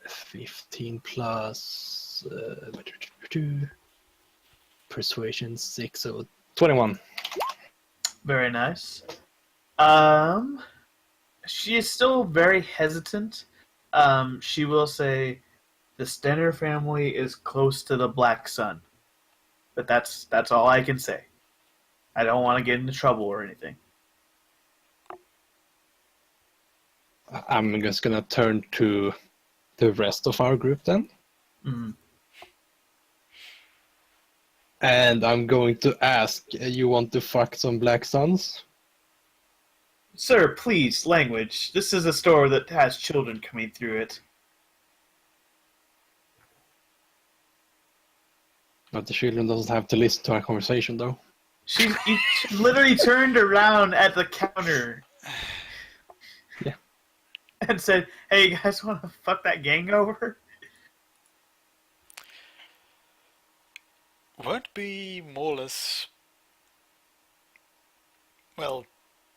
15 plus persuasion 6, so 21. Very nice. She is still very hesitant. She will say the Stenner family is close to the Black Sun. But that's all I can say. I don't want to get into trouble or anything. I'm just gonna turn to the rest of our group then. Mm-hmm. And I'm going to ask, you want to fuck some Black Suns? Sir, please, language. This is a store that has children coming through it. But the children doesn't have to listen to our conversation, though. She literally turned around at the counter. Yeah. And said, "Hey, you guys want to fuck that gang over?" Would be more or less, well,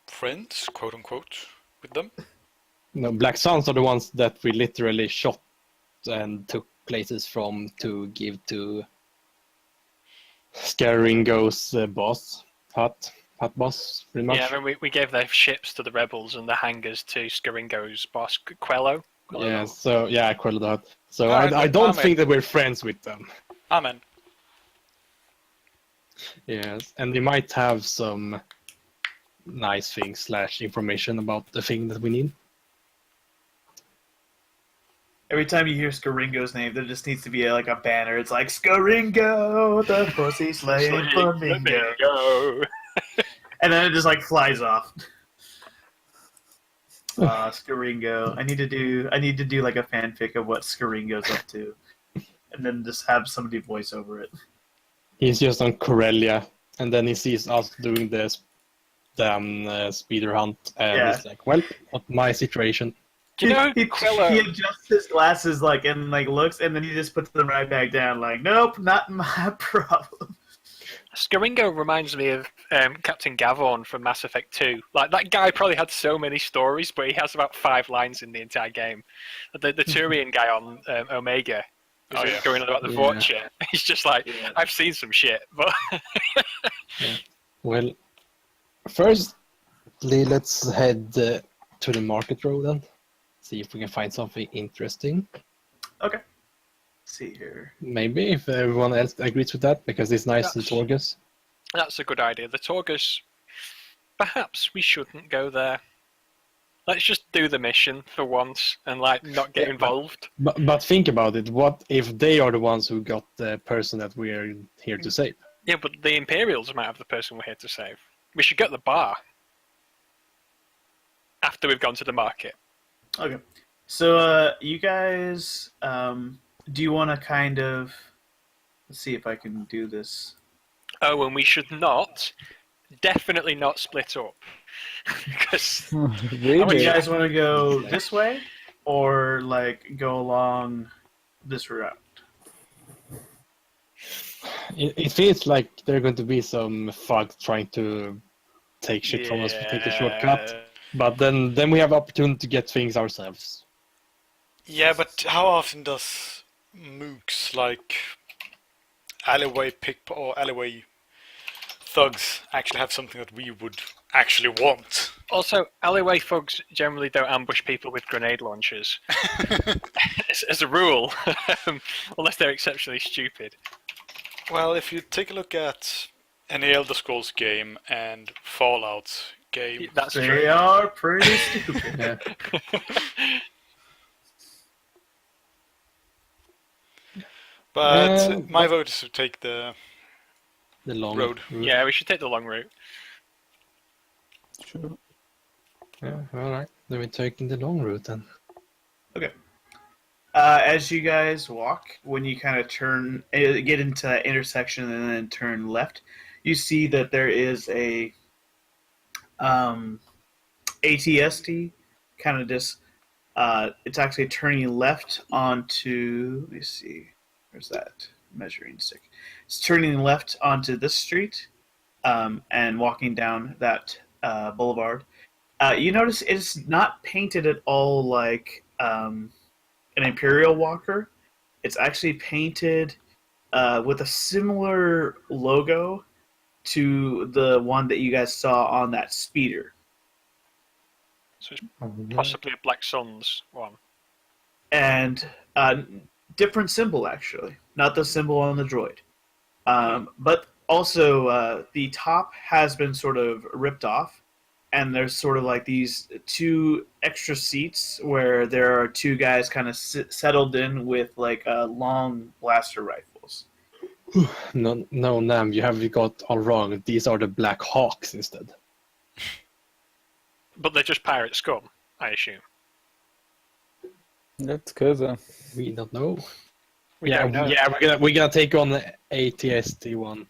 friends, quote unquote, with them. No, Black Suns are the ones that we literally shot and took places from to give to Scaringo's boss, Hut boss, pretty much. Yeah, I mean, we gave their ships to the rebels and the hangars to Scaringo's boss, Quello. Yeah, so, yeah, Quello the Hut. So Alright, I don't Amen. think that we're friends with them. Amen. Yes, and they might have some nice things / information about the thing that we need. Every time you hear Scaringo's name, there just needs to be like a banner. It's like Scaringo, the pussy slaying flamingo, and then it just like flies off. Scaringo. I need to do like a fanfic of what Scaringo's up to, and then just have somebody voice over it. He's just on Corellia, and then he sees us doing this damn speeder hunt, and he's like, "Well, not my situation." Do you know he adjusts his glasses and looks, and then he just puts them right back down. Like, nope, not my problem. Scaringo reminds me of Captain Gavon from Mass Effect 2. Like, that guy probably had so many stories, but he has about 5 lines in the entire game. The Turian guy on Omega, who's going on about the Vorcha, he's just like, I've seen some shit, but... Well, firstly, let's head to the market road then. See if we can find something interesting. Okay. Let's see here. Maybe, if everyone else agrees with that, because it's nice in Torgus. That's a good idea. The Torgus, perhaps we shouldn't go there. Let's just do the mission for once and not get involved. But think about it. What if they are the ones who got the person that we're here to save? Yeah, but the Imperials might have the person we're here to save. We should get the bar after we've gone to the market. Okay. So, you guys, do you want to kind of... Let's see if I can do this. Oh, and we should definitely not split up. Because... You guys want to go this way? Or, go along this route? It feels like there are going to be some thugs trying to take shit from us if we take the shortcut. But then we have opportunity to get things ourselves. Yeah, but how often does mooks alleyway thugs actually have something that we would actually want? Also, alleyway thugs generally don't ambush people with grenade launchers. as a rule, unless they're exceptionally stupid. Well, if you take a look at any Elder Scrolls game and Fallout game, they are pretty stupid. But my vote is to take the long road. Yeah, we should take the long route. Sure. Yeah, alright. Then we're taking the long route then. Okay. As you guys walk, when you kind of get into that intersection and then turn left, you see that there is a ATST kind of just it's actually turning left onto, let me see, where's that measuring stick? It's turning left onto this street and walking down that boulevard. You notice it's not painted at all like an Imperial Walker. It's actually painted with a similar logo to the one that you guys saw on that speeder. So it's possibly a Black Suns one. And different symbol, actually. Not the symbol on the droid. But also, the top has been sort of ripped off, and there's sort of like these 2 extra seats where there are 2 guys kind of settled in with long blaster rifles. No, Nam, you have got all wrong. These are the Black Hawks instead. But they're just pirate scum, I assume. That's good. We don't know. We don't know. We're gonna take on the ATST one.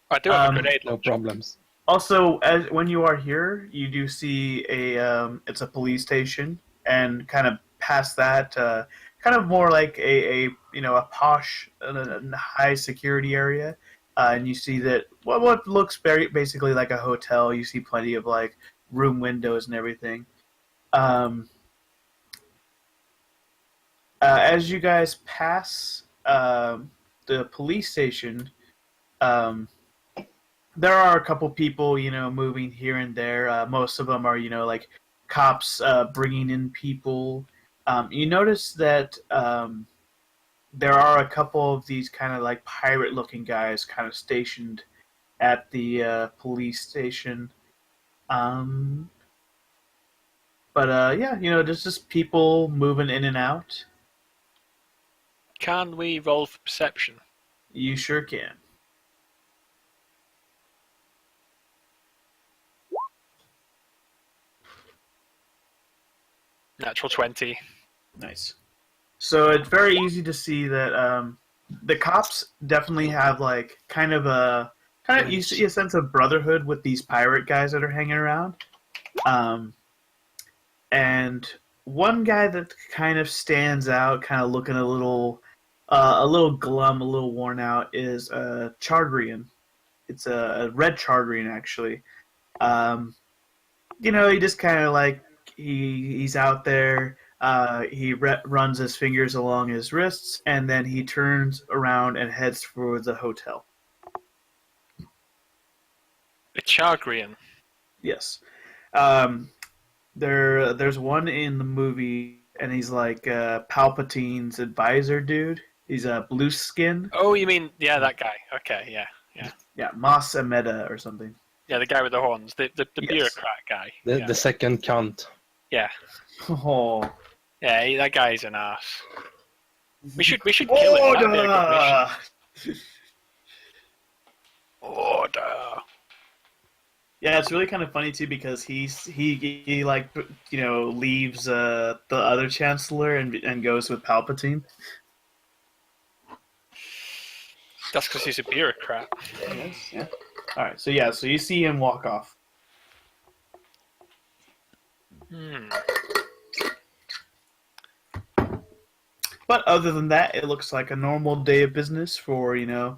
I do have a grenade no launcher. problems. Also, when you are here, you do see it's a police station, and kind of past that, kind of more like a posh, high security area, and you see that what looks basically like a hotel. You see plenty of room windows and everything. As you guys pass the police station, there are a couple people, moving here and there. Most of them are, cops bringing in people. You notice that there are a couple of these kind of pirate-looking guys kind of stationed at the police station. Yeah, there's just people moving in and out. Can we roll for perception? You sure can. Natural 20. Nice. So it's very easy to see that the cops definitely have you see a sense of brotherhood with these pirate guys that are hanging around. And one guy that kind of stands out, kind of looking a little glum, a little worn out, is Chardrian. It's a red Chardrian, actually. He just kind of he's out there. He runs his fingers along his wrists, and then he turns around and heads for the hotel. A Chagrian? Yes. There's one in the movie, and he's like Palpatine's advisor dude. He's a blue skin. Oh, you mean, that guy. Okay, yeah. Yeah, Mas Ameda or something. Yeah, the guy with the horns, the Yes. bureaucrat guy. The second cunt. Yeah. Oh. Yeah, that guy's an ass. We should kill him. That'd be a good mission. Order. Yeah, it's really kind of funny too because he leaves the other chancellor and goes with Palpatine. That's because he's a bureaucrat. Yes, yeah. All right, so you see him walk off. But other than that, it looks like a normal day of business for a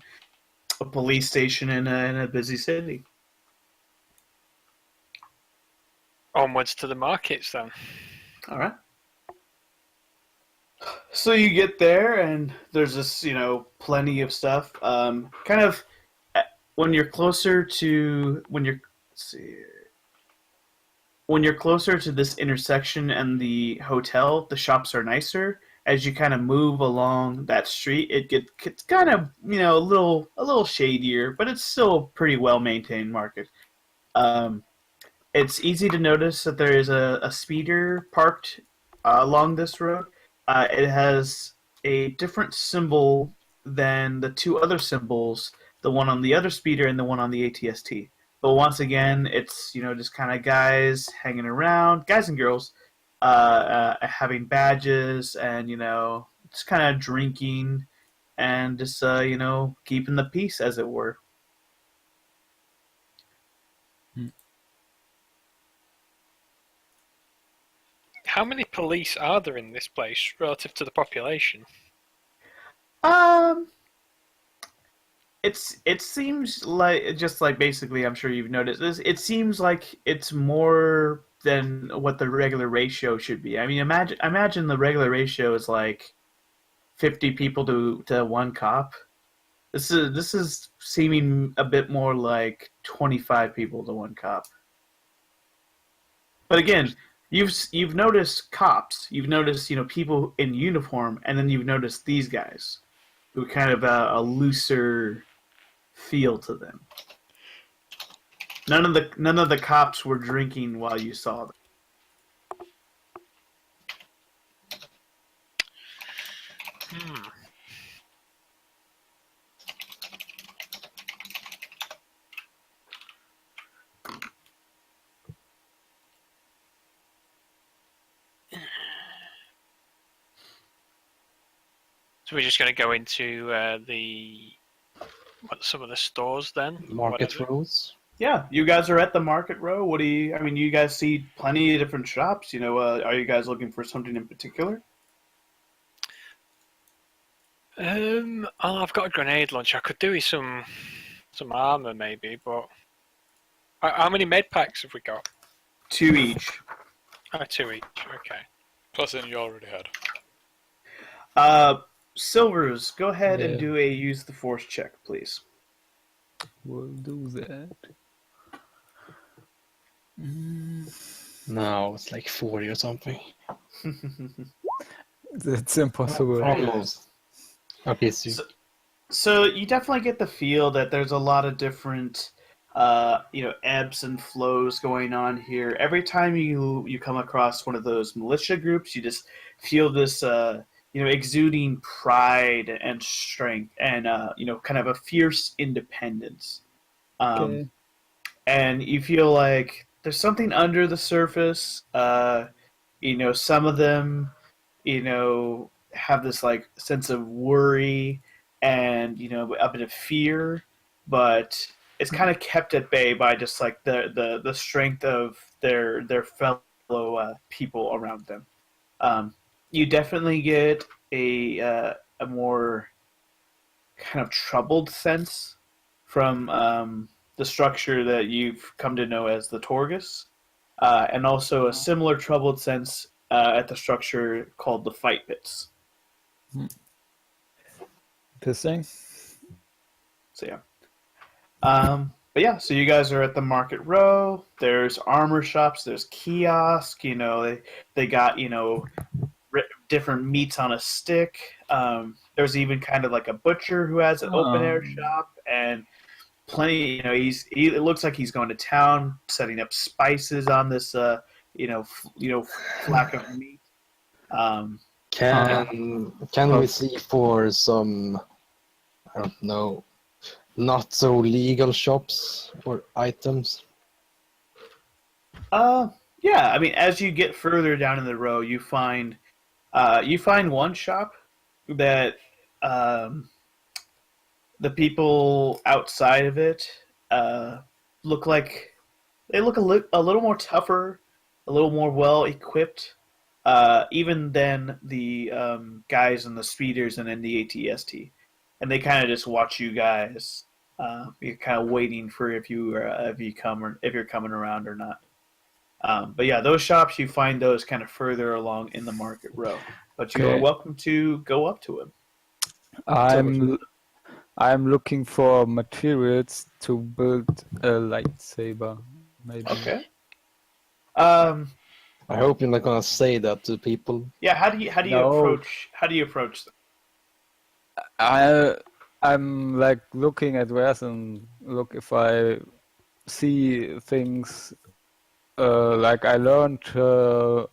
police station in a busy city. Onwards to the markets, then. All right. So you get there, and there's this, plenty of stuff. When you're closer to this intersection and the hotel, the shops are nicer. As you kind of move along that street, it gets kind of a little shadier, but it's still a pretty well maintained market. It's easy to notice that there is a speeder parked along this road. It has a different symbol than the two other symbols, the one on the other speeder and the one on the ATST. But once again, it's just kind of guys hanging around, guys and girls, having badges and just kind of drinking and just keeping the peace, as it were. How many police are there in this place relative to the population? It seems like basically, I'm sure you've noticed this. It seems like it's more than what the regular ratio should be. I mean, imagine the regular ratio is like 50 people to one cop. This is seeming a bit more like 25 people to one cop. But again, you've noticed cops, you've noticed people in uniform, and then you've noticed these guys who kind of a looser feel to them. None of the cops were drinking while you saw them. So we're just going to go into some of the stores then? Market rows. Yeah, you guys are at the market row. You guys see plenty of different shops. Are you guys looking for something in particular? I've got a grenade launcher. I could do with some armor maybe, but how many med packs have we got? 2 each. 2 each. Okay. Plus, then you already had. Silvers, go ahead and do a use the force check, please. We'll do that. No, it's like 40 or something. That's impossible. Almost. Okay, so So you definitely get the feel that there's a lot of different, ebbs and flows going on here. Every time you come across one of those militia groups, you just feel this, exuding pride and strength, and kind of a fierce independence. Okay. And you feel like there's something under the surface. Some of them, have this like sense of worry and a bit of fear, but it's kind of kept at bay by just like the strength of their fellow people around them. You definitely get a more kind of troubled sense from the structure that you've come to know as the Torgus, and also a similar troubled sense at the structure called the Fight Pits. Interesting. So yeah. But yeah, so you guys are at the Market Row. There's armor shops. There's kiosk. They got different meats on a stick. There's even kind of like a butcher who has an open air shop, and plenty. It looks like he's going to town, setting up spices on this flack of meat. Can we see for some, I don't know, not so legal shops or items? Yeah. I mean, as you get further down in the row, you find one shop that the people outside of it look like they look a little more tougher, a little more well equipped, even than the guys in the speeders and in the ATST. And they kind of just watch you guys. You're kind of waiting for if you're coming around or not. But yeah, those shops, you find those kind of further along in the Market Row. But you are welcome to go up to him. I'm looking for materials to build a lightsaber. Maybe. Okay. I hope you're not gonna say that to people. Yeah. How do you approach them? I'm like looking at wares and look if I see things. Like I learned, I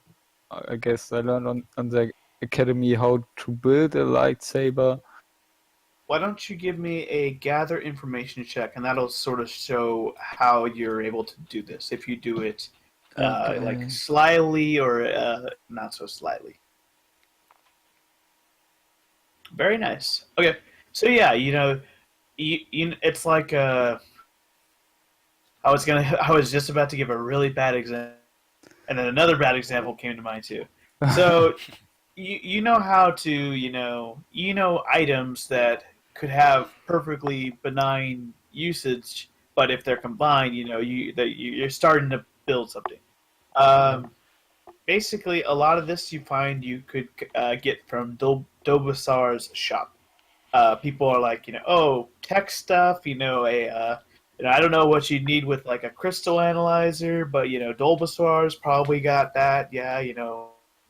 guess I learned on the academy how to build a lightsaber. Why don't you give me a gather information check, and that'll sort of show how you're able to do this. If you do it like slyly or not so slyly. Very nice. Okay, so yeah, it's like I was just about to give a really bad example, and then another bad example came to mind too. So you know how to items that could have perfectly benign usage, but if they're combined, you're starting to build something. Basically, a lot of this you find you could get from Dobasar's shop. People are like, tech stuff, I don't know what you need with like a crystal analyzer, but Dolbasar's probably got that. Yeah,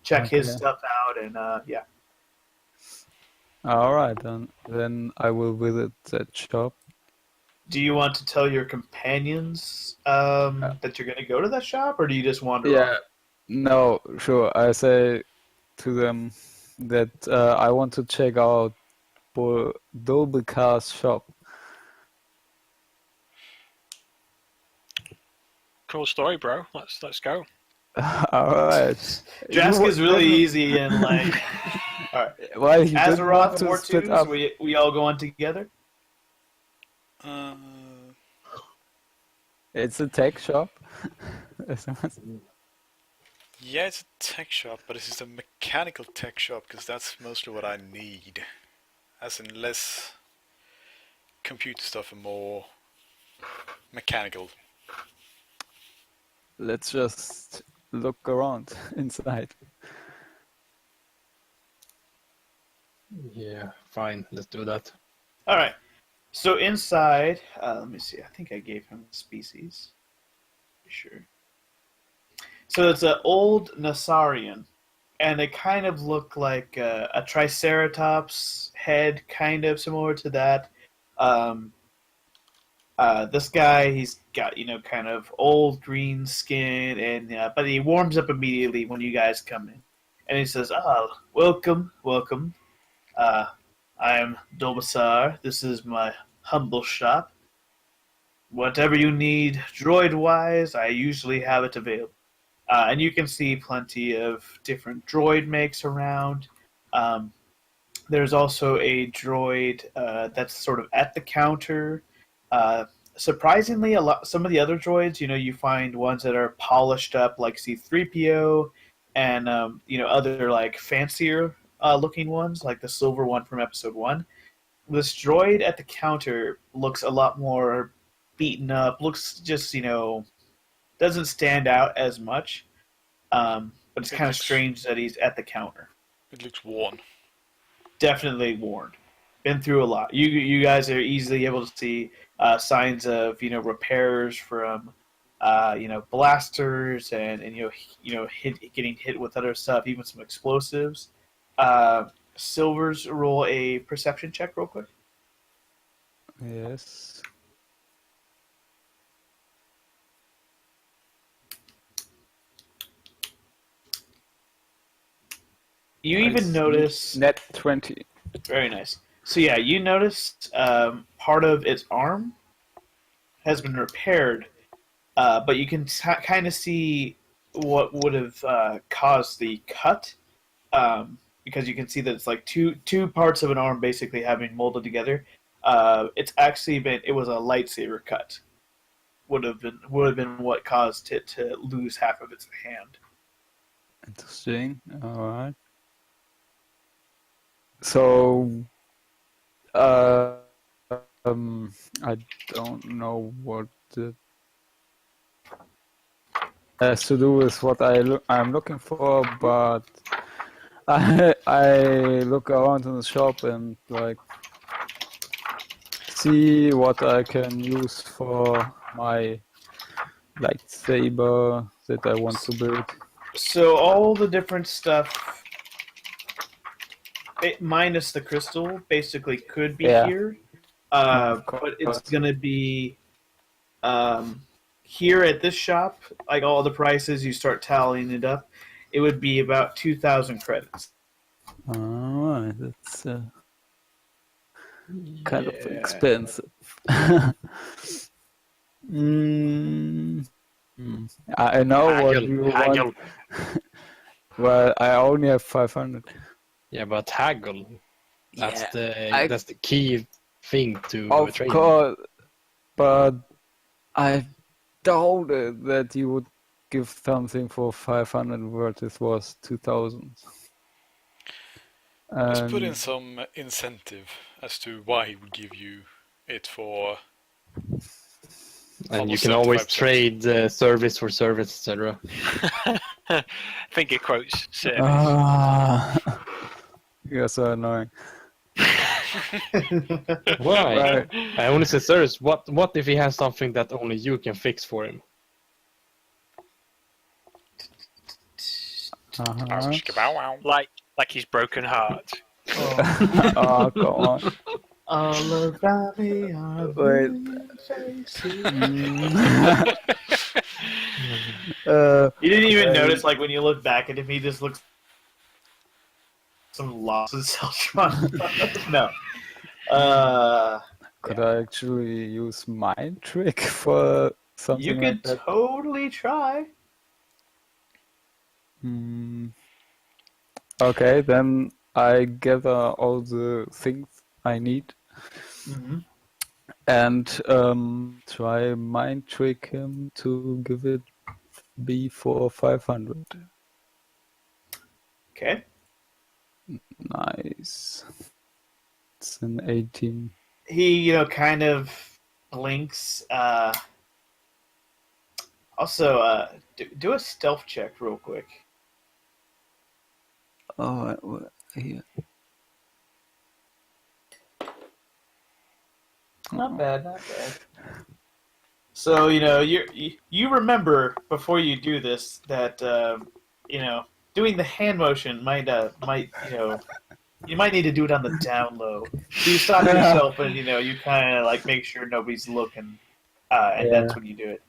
check his stuff out, and yeah. All right, then I will visit that shop. Do you want to tell your companions that you're going to go to that shop, or do you just wander? Yeah, no, sure. I say to them that I want to check out Dolbekar's shop. Cool story, bro. Let's go. All right. Jask is really easy and like. All right. Well, Azeroth and Mortunes, we all go on together. It's a tech shop. Yeah, it's a tech shop, but this is a mechanical tech shop because that's mostly what I need. As in less computer stuff and more mechanical. Let's just look around inside. Yeah, fine. Let's do that. All right. So inside, let me see. I think I gave him species. Sure. So it's an old Nasarian and they kind of look like a triceratops head, kind of similar to that. This guy, he's got kind of old green skin, and but he warms up immediately when you guys come in, and he says, "Oh, welcome, welcome. I am Dobasar. This is my humble shop. Whatever you need droid-wise, I usually have it available." And you can see plenty of different droid makes around. There's also a droid that's sort of at the counter. Surprisingly, some of the other droids, you find ones that are polished up, like C-3PO, and other like fancier looking ones, like the silver one from Episode 1. This droid at the counter looks a lot more beaten up. Looks just doesn't stand out as much, but it's kind of strange that he's at the counter. It looks worn. Definitely worn. Been through a lot. You guys are easily able to see signs of repairs from blasters and getting hit with other stuff, even some explosives. Silvers, roll a perception check real quick. Yes. You even notice net 20. Very nice. So yeah, you noticed part of its arm has been repaired, but you can kind of see what would have caused the cut, because you can see that it's like two parts of an arm basically having molded together. It's actually it was a lightsaber cut. Would have been what caused it to lose half of its hand. Interesting. All right. So, I don't know what it has to do with what I'm looking for, but I look around in the shop and see what I can use for my lightsaber that I want to build. So all the different stuff, minus the crystal, basically could be here, but it's gonna be here at this shop. Like all the prices, you start tallying it up, it would be about 2,000 credits. Alright, that's kind of expensive. I know what you want. Well, I only have 500. Yeah, but haggle. That's the key thing to of trade. course, but I doubted that you would give something for 500 worth it was 2,000. Let's put in some incentive as to why he would give you it for. And you can always trade service for service, etc. Finger quotes. Service. You're so annoying. Why? Right. I only say service. What if he has something that only you can fix for him? Like his broken heart. Oh, come on. All around me are Wait. faces. You didn't even notice, like, when you look back at him, he just looks some losses Celtron. No. Could I actually use mind trick for something you could like that? totally try. Okay, then I gather all the things I need and try mind trick him to give it B for 500. Okay. Nice. It's an 18. He, kind of blinks. Also, do a stealth check real quick. Oh, here. Not bad, not bad. So, you remember before you do this that, doing the hand motion might you might need to do it on the down low. So you stop yourself and you kind of like make sure nobody's looking, and that's when you do it.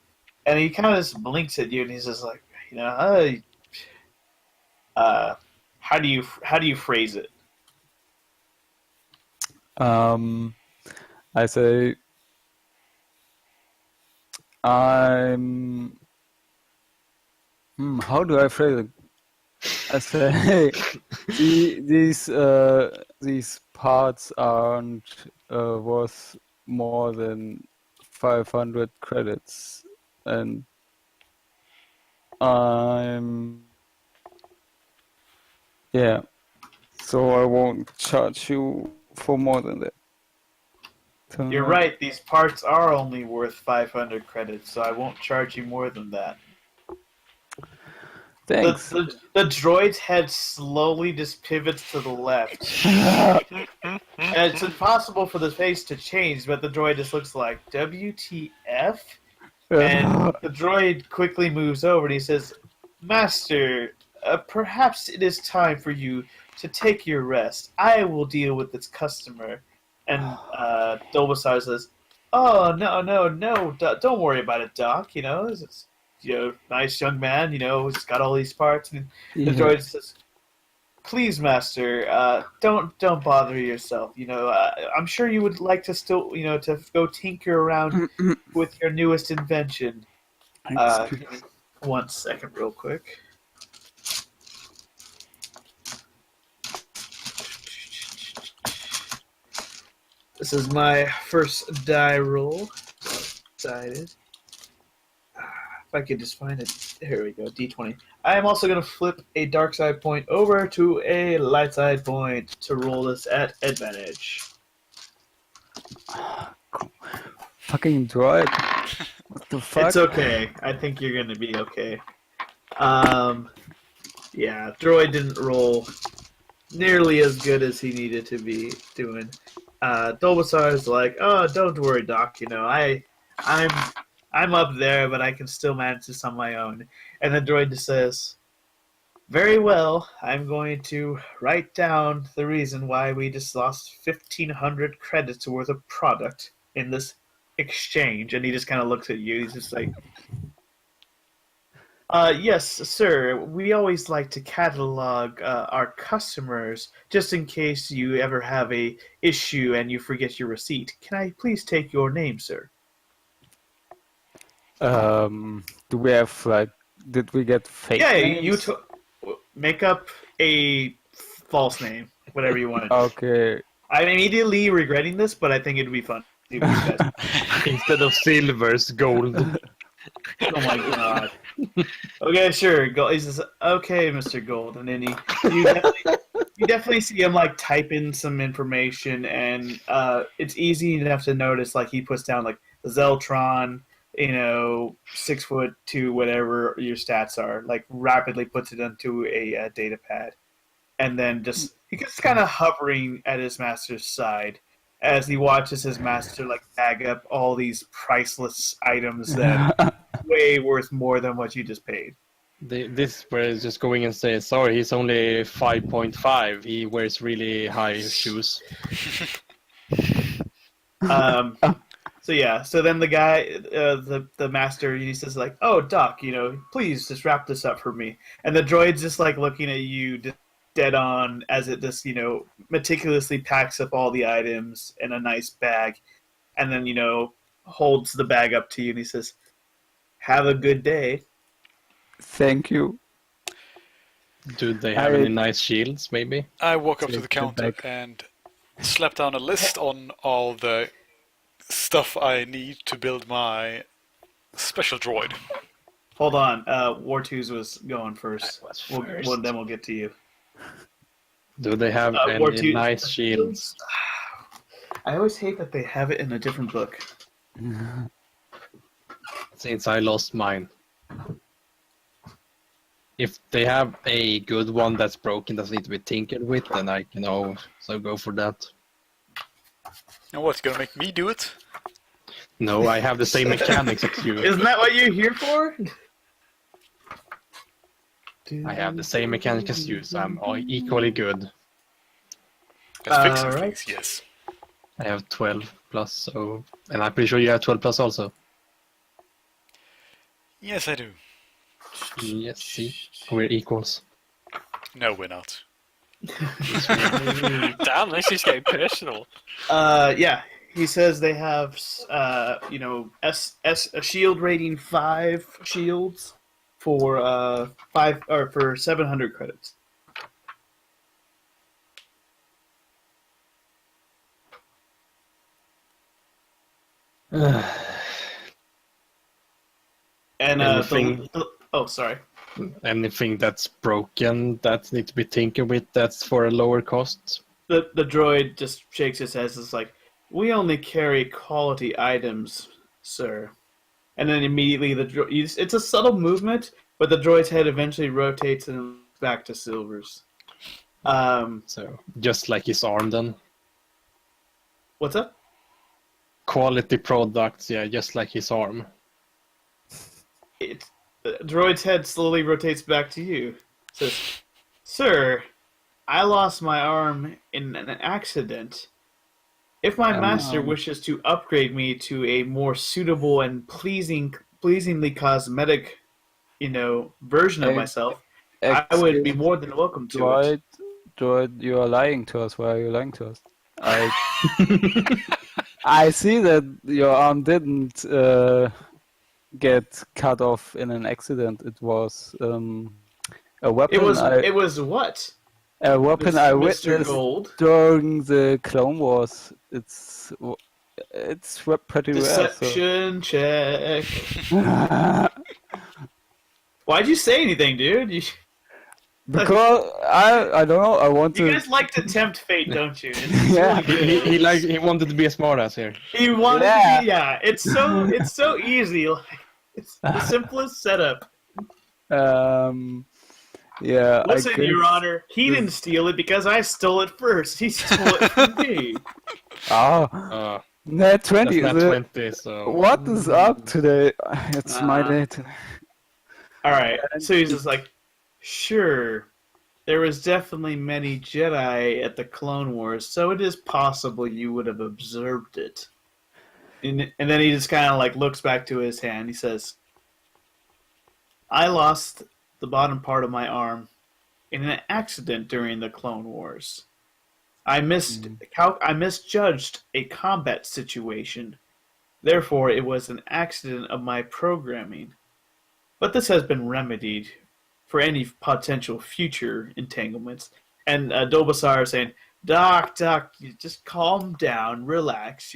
And he kind of just blinks at you and he's just like, how do you phrase it? I say how do I phrase it? I say these parts aren't worth more than 500 credits, and so I won't charge you for more than that. You're right, these parts are only worth 500 credits, so I won't charge you more than that. Thanks. The droid's head slowly just pivots to the left. And it's impossible for the face to change, but the droid just looks like, WTF? And the droid quickly moves over and he says, Master, perhaps it is time for you to take your rest. I will deal with this customer. And Dolbasar says, "Oh no, don't worry about it, Doc. It's nice young man. Who's got all these parts." And the droid says, "Please, Master, don't bother yourself. I'm sure you would like to still, to go tinker around with your newest invention." Give me 1 second, real quick. This is my first die roll. Excited. If I could just find it. Here we go, D20. I am also going to flip a dark side point over to a light side point to roll this at advantage. Fucking droid. What the fuck? It's okay. I think you're going to be okay. Yeah, droid didn't roll nearly as good as he needed to be doing. Dolbasar is like, "Oh, don't worry, Doc. I'm up there, but I can still manage this on my own." And the droid just says, "Very well. I'm going to write down the reason why we just lost 1,500 credits worth of product in this exchange." And he just kind of looks at you. He's just like, "Yes, sir. We always like to catalog our customers just in case you ever have a issue and you forget your receipt. Can I please take your name, sir?" Do we have did we get fake names? Make up a false name, whatever you want to do. Okay. I'm immediately regretting this, but I think it'd be fun. Instead of silvers, gold. Oh my god. Okay, sure. He says, "Okay, Mr. Gold," and then you definitely see him type in some information, and it's easy enough to notice. He puts down Zeltron, 6'2", whatever your stats are. Rapidly puts it onto a data pad, and then he gets kind of hovering at his master's side as he watches his master bag up all these priceless items that way worth more than what you just paid. This where is just going and say, "Sorry, he's only 5.5. He wears really high shoes." So then the guy, the master, he says "Oh, Doc, please just wrap this up for me." And the droid's just looking at you dead on as it just meticulously packs up all the items in a nice bag, and then holds the bag up to you and he says, "Have a good day." Thank you. Do they have any nice shields, maybe? I walk up to the counter and slap down a list on all the stuff I need to build my special droid. Hold on, War 2's was going first. Then we'll get to you. Do they have any nice shields? I always hate that they have it in a different book. Since I lost mine. If they have a good one that's broken, doesn't need to be tinkered with, then I can also go for that. And what's gonna make me do it? No, I have the same mechanics as you. Isn't that what you're here for? I have the same mechanic as you, so I'm equally good. That's fixing Alright. things, yes. I have 12 plus, so... And I'm pretty sure you have 12 plus also. Yes, I do. Yes, see? We're equals. No, we're not. Damn, this is getting personal. Yeah. He says they have, a shield rating 5 shields for 700 credits. And oh, sorry. Anything that's broken that needs to be tinkered with, that's for a lower cost. The droid just shakes his head. It's like, we only carry quality items, sir. And then immediately it's a subtle movement, but the droid's head eventually rotates and back to Silver's. So just like his arm then. What's up? Quality products, yeah, just like his arm. The droid's head slowly rotates back to you. Says, "Sir, I lost my arm in an accident. If my master wishes to upgrade me to a more suitable and pleasingly cosmetic, version of myself, I would be more than welcome to it." Droid, you are lying to us. Why are you lying to us? I see that your arm didn't get cut off in an accident. It was a weapon. It was what? A weapon I witnessed Gold. during the Clone Wars. It's pretty Deception check. rare. Why'd you say anything, dude? Because I don't know. I want to. You guys like to tempt fate, don't you? Yeah. He wanted to be a smartass here. He wanted to be, yeah. It's so easy. Like, it's the simplest setup. Yeah. Listen, Your Honor, he didn't steal it because I stole it first. He stole it from me. Oh. Net 20. That's not 20, so... What is up today? It's my day today. Alright, so he's just like, sure, there was definitely many Jedi at the Clone Wars, so it is possible you would have observed it. And then he just kind of like looks back to his hand. He says, I lost the bottom part of my arm in an accident during the Clone Wars. I misjudged a combat situation. Therefore, it was an accident of my programming. But this has been remedied for any potential future entanglements. And Dobasar is saying, Doc, you just calm down, relax,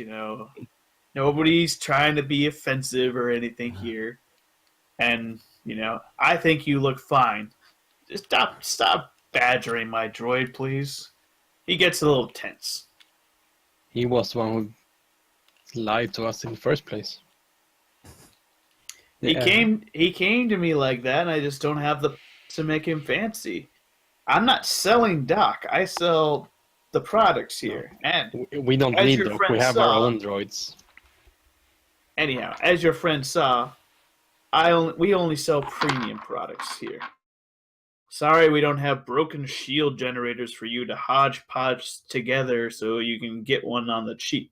Nobody's trying to be offensive or anything here. And, I think you look fine. Just stop badgering my droid, please. He gets a little tense. He was the one who lied to us in the first place. Yeah. He came to me like that, and I just don't have to make him fancy. I'm not selling Doc. I sell the products here. And we don't need Doc. We have our own droids. Anyhow, as your friend saw, we only sell premium products here. Sorry we don't have broken shield generators for you to hodgepodge together so you can get one on the cheap.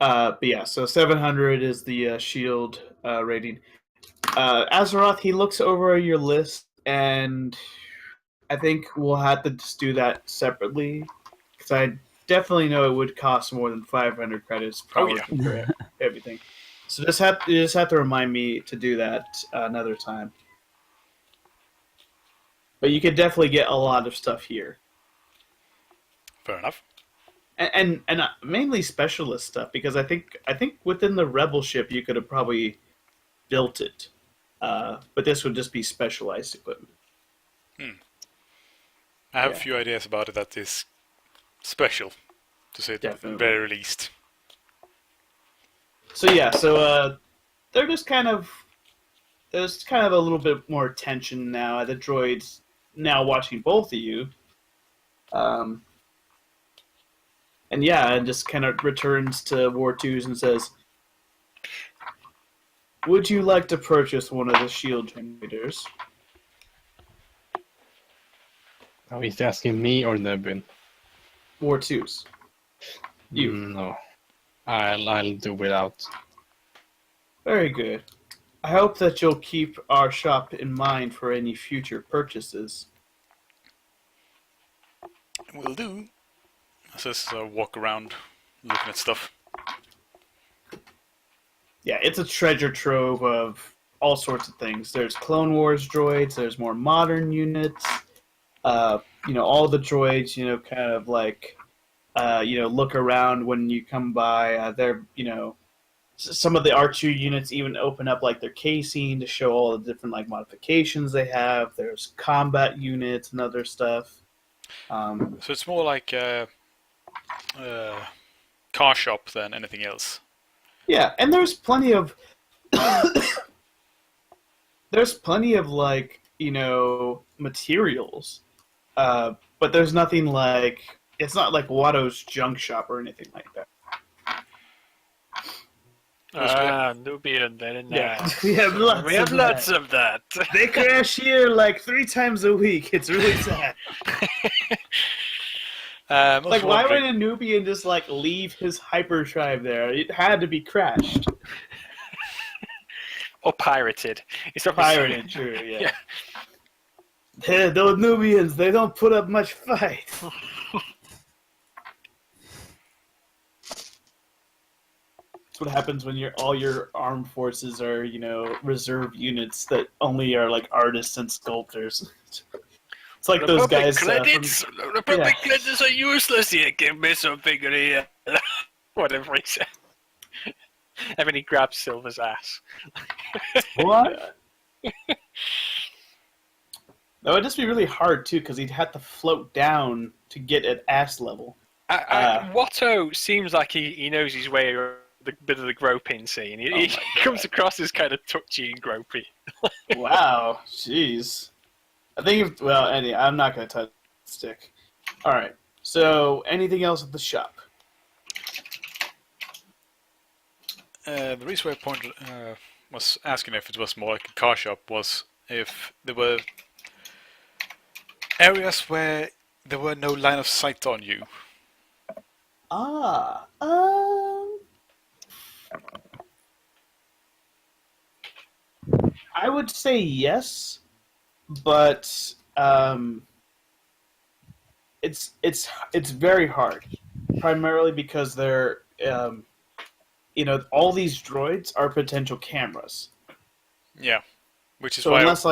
But yeah, so 700 is the shield rating. Azeroth, he looks over your list, and I think we'll have to just do that separately, because I definitely know it would cost more than 500 credits probably for everything. So you just have to remind me to do that another time. But you could definitely get a lot of stuff here. Fair enough. And mainly specialist stuff, because I think within the Rebel ship you could have probably built it, but this would just be specialized equipment. I have a few ideas about it that is special, to say it at the very least. So yeah, they're just there's kind of a little bit more tension now. The droid's now watching both of you. And just kind of returns to War Twos and says, Would you like to purchase one of the shield generators? Oh, he's asking me or Nebin? War twos. You. No. I'll do without. Very good. I hope that you'll keep our shop in mind for any future purchases. Will do. I just walk around looking at stuff. Yeah, it's a treasure trove of all sorts of things. There's Clone Wars droids, there's more modern units, all the droids, kind of like, look around when you come by. They're, some of the R2 units even open up like their casing to show all the different like modifications they have. There's combat units and other stuff. So it's more like a car shop than anything else. Yeah, and there's plenty of like, materials. But there's nothing like, it's not like Watto's junk shop or anything like that. Nubian, very nice. Yeah, we have lots of that. They crash here like 3 times a week. It's really sad. Like, why would a Nubian just like leave his hyperdrive there? It had to be crashed. Or pirated. It's Pirated, true, yeah. Those Nubians, they don't put up much fight. That's what happens when all your armed forces are, reserve units that only are like artists and sculptors. It's like those guys. Republic credits are useless here. Give me something real. Whatever he said. And then he grabs Silver's ass. What? That would just be really hard too, because he'd have to float down to get at ass level. Watto seems like he knows his way around the bit of the groping scene. He comes across as kind of touchy and gropey. Wow, jeez. I think anyway, I'm not going to touch the stick. All right. So, anything else at the shop? The reason why I was asking if it was more like a car shop was if there were areas where there were no line of sight on you. I would say yes, but it's very hard, primarily because they're all these droids are potential cameras. Yeah, which is so why unless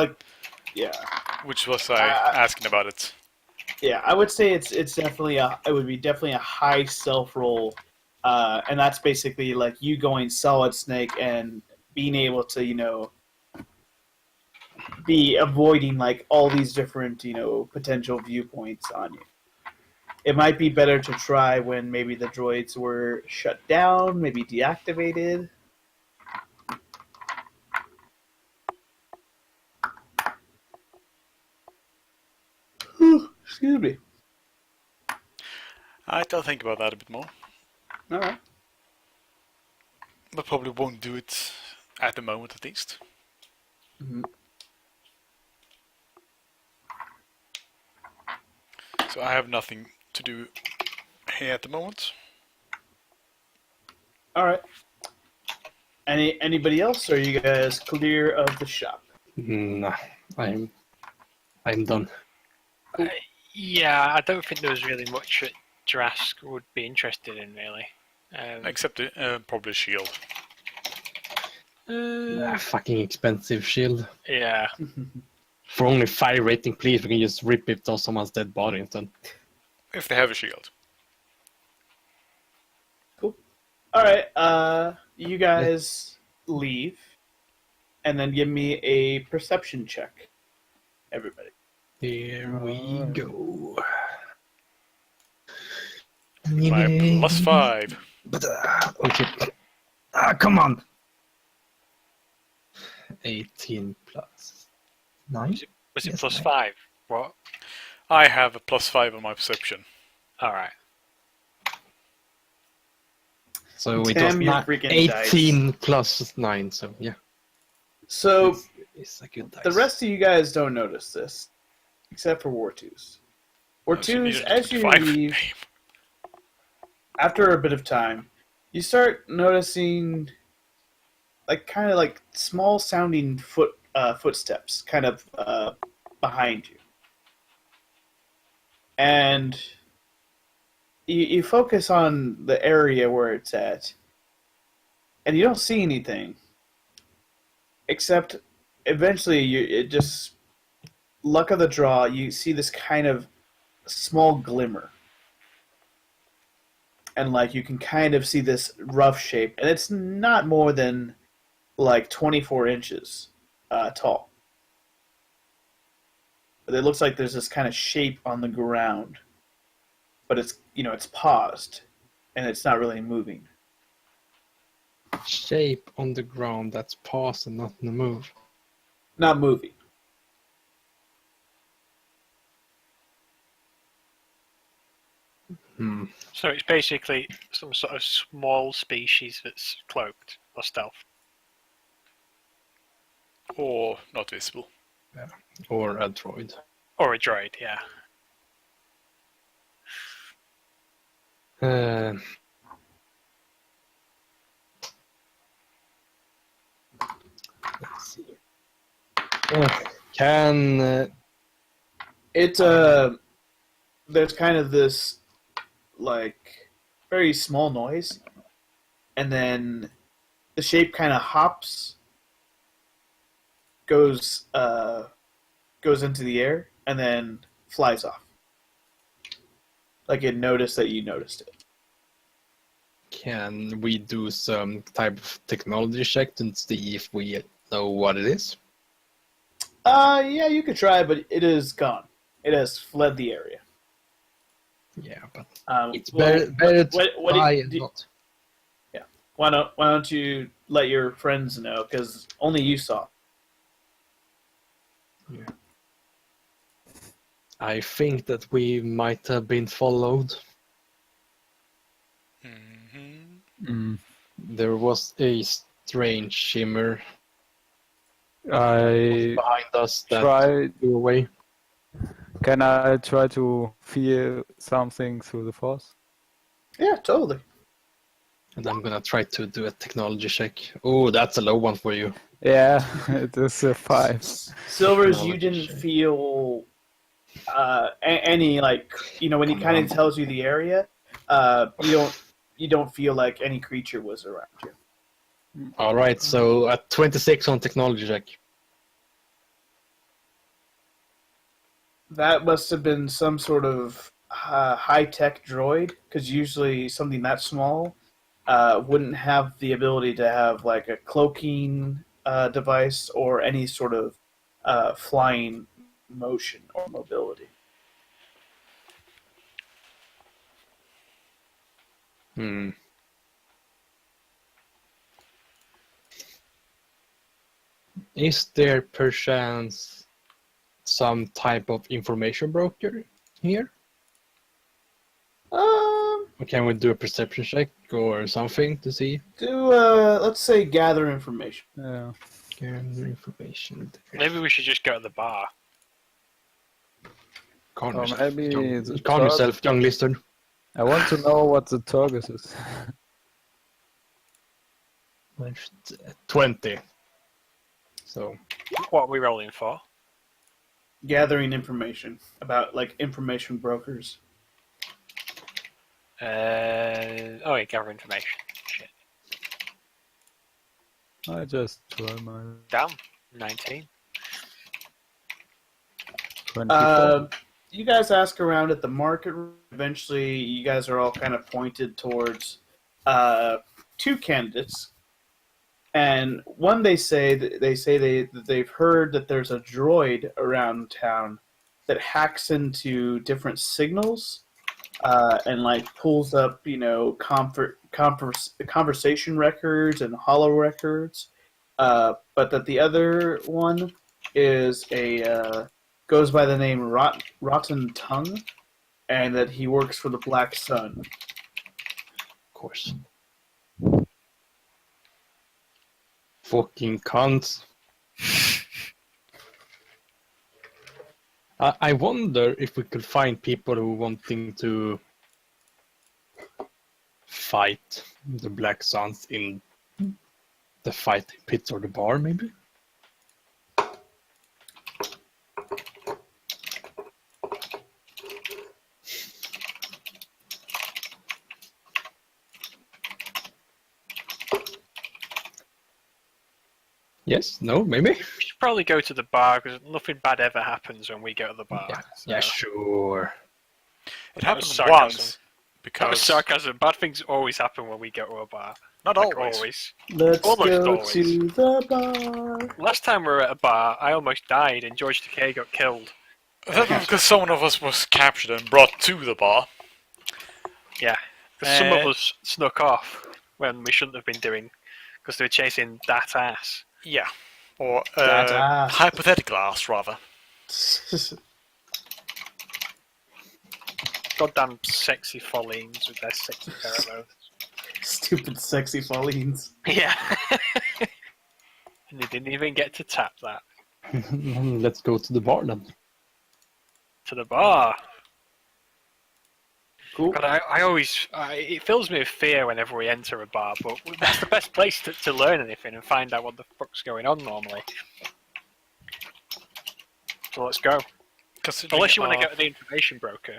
which was I asking about it. Yeah, I would say it's definitely it would be definitely a high self roll, and that's basically like you going solid snake and being able to be avoiding like all these different potential viewpoints on you. It might be better to try when maybe the droids were shut down, maybe deactivated. Excuse me. I'll think about that a bit more. All right. But probably won't do it at the moment, at least. Mm-hmm. So I have nothing to do here at the moment. All right. Anybody else? Or are you guys clear of the shop? Nah, I'm done. Yeah, I don't think there was really much that Drask would be interested in, really. Except probably shield. Fucking expensive shield. Yeah. For only 5 rating, please, we can just rip it off someone's dead body instead. If they have a shield. Cool. All right. You guys leave, and then give me a perception check, everybody. Here we go. My +5. Okay. Come on. 18 plus 9. Was it Yes, plus 9. 5? What? I have a +5 on my perception. Alright. So it Damn was your freaking 18 plus 9, so yeah. So It's a good dice. the rest of you guys don't notice this, except for Wartooth. Wartooth, as you leave, after a bit of time, you start noticing, kind of small sounding footsteps, kind of behind you, and you focus on the area where it's at, and you don't see anything, except eventually it just, luck of the draw, you see this kind of small glimmer. And you can kind of see this rough shape, and it's not more than 24 inches tall. But it looks like there's this kind of shape on the ground, but it's paused, and it's not really moving. Shape on the ground that's paused and not in the move. Not moving. So it's basically some sort of small species that's cloaked or stealth. Or not visible. Yeah. Or a droid. Or a droid, yeah. Let's see. Can there's kind of this very small noise, and then the shape kind of hops, goes into the air, and then flies off. Like it noticed that you noticed it. Can we do some type of technology check to see if we know what it is? Yeah, you could try, but it is gone. It has fled the area. Yeah, but it's well, better to what try and not. Yeah. Why don't you let your friends know? Because only you saw. Yeah. I think that we might have been followed. There was a strange shimmer behind us that flew away. Can I try to feel something through the force? Yeah, totally. And I'm gonna try to do a technology check. Oh, that's a low one for you. Yeah, it is a 5. Silvers, you didn't feel any when he kind of tells you the area, you don't feel like any creature was around you. All right, so at 26 on technology check. That must have been some sort of high-tech droid, because usually something that small wouldn't have the ability to have a cloaking device or any sort of flying motion or mobility. Is there perchance some type of information broker here? Or can we do a perception check or something to see? Do let's say gather information. Yeah. Gather information. Maybe we should just go to the bar. Calm Or yourself, maybe calm yourself, young lizard. I want to know what the target is. 20. So. What are we rolling for? Gathering information about information brokers. Yeah, gather information. Shit. I just try my Damn, 19. 24. You guys ask around at the market. Eventually, you guys are all kind of pointed towards two candidates, and one they've heard that there's a droid around town that hacks into different signals and pulls up conversation records and holo records, but that the other one is goes by the name Rotten Tongue, and that he works for the Black Sun. Of course. Fucking cunts. I wonder if we could find people who wanting to fight the Black Suns in the fighting pits or the bar, maybe? Yes, no, maybe? We should probably go to the bar because nothing bad ever happens when we go to the bar. Yeah, so. yeah, sure. It That happened was sarcasm. once That was because sarcasm. Bad things always happen when we go to a bar. not Like always. Let's Almost go always. to the bar. Last time we were at a bar, I almost died and George Takei got killed. That was because someone of us was captured and brought to the bar. Yeah, because some of us snuck off when we shouldn't have been doing because they were chasing that ass. Yeah, or That ass. hypothetical ass rather. Goddamn sexy Follines with their sexy pheromones. Stupid sexy Follines. Yeah. And they didn't even get to tap that. Let's go to the bar then. To the bar. Cool. God, I always... it fills me with fear whenever we enter a bar, but that's the best place to learn anything and find out what the fuck's going on normally. So let's go. Unless you want to go to the information broker.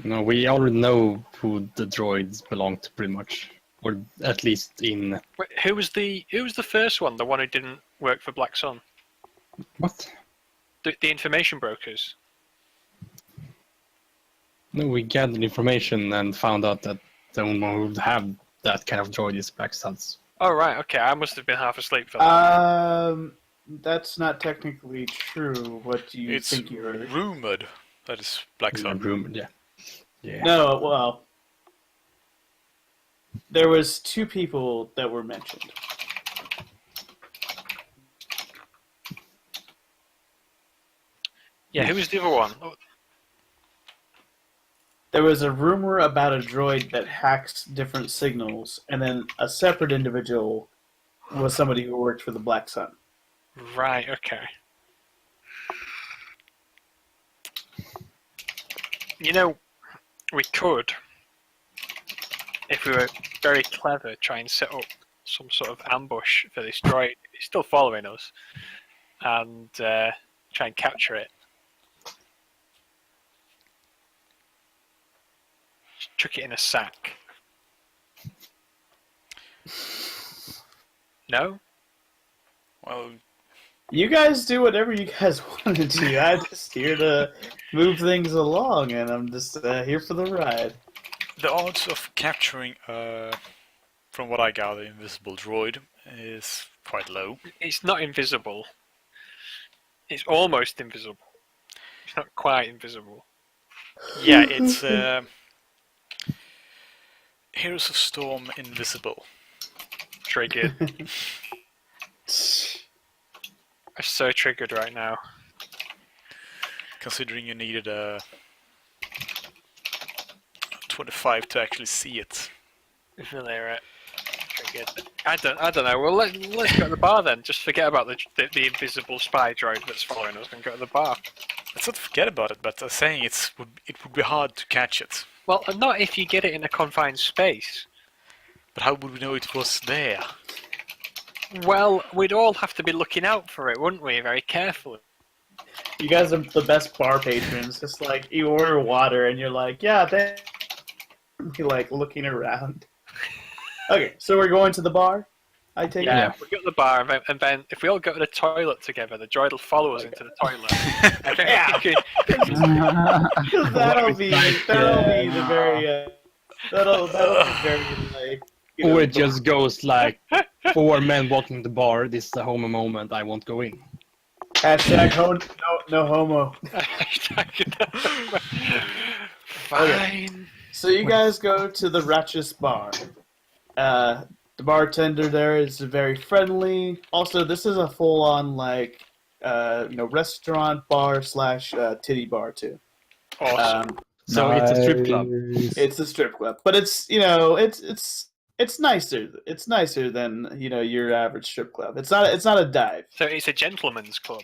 No, we already know who the droids belong to, pretty much, or at least in Wait, who was the first one? The one who didn't work for Black Sun? what? The information brokers. No, we gathered information and found out that the only one who would have that kind of droid is Black Suns. Oh right, okay. I must have been half asleep for that. That's not technically true. What do you It's think you heard? rumored that is Black Sun. Rumored, yeah. Yeah. No, well, there was two people that were mentioned. Yeah, who was the other one? Oh, There was a rumor about a droid that hacks different signals, and then a separate individual was somebody who worked for the Black Sun. right, okay. You know, we could, if we were very clever, try and set up some sort of ambush for this droid. He's still following us, and try and capture it. Just chuck it in a sack. No? Well, You guys do whatever you guys want to do. I'm just here to move things along, and I'm just here for the ride. the odds of capturing, from what I gather, invisible droid is quite low. It's not invisible. It's almost invisible. It's not quite invisible. Yeah, it's Heroes of Storm invisible. Triggered. I'm so triggered right now. Considering you needed a 25 to actually see it. Triggered. I don't know. Well, let's go to the bar then. Just forget about the invisible spy droid that's following us and go to the bar. Let's not forget about it, but saying it would be hard to catch it. Well, not if you get it in a confined space. But how would we know it was there? Well, we'd all have to be looking out for it, wouldn't we? Very carefully. You guys are the best bar patrons. Just like you order water, and you're like, "Yeah, thank." You're like looking around. Okay, so we're going to the bar. I take Yeah, it. we go to the bar, and then if we all go to the toilet together, the droid will follow us into the toilet. And then Yeah. we can- Because that'll be the very that'll be very like. You know, Or it just goes like 4 men walking the bar. This is a homo moment. I won't go in. hashtag no homo. Fine. So you guys go to the Ratchus bar. The bartender there is very friendly. Also, this is a full-on like restaurant bar / titty bar too. Awesome. So it's a strip club. It's a strip club, but it's it's it's nicer. It's nicer than your average strip club. It's not a dive. So it's a gentleman's club.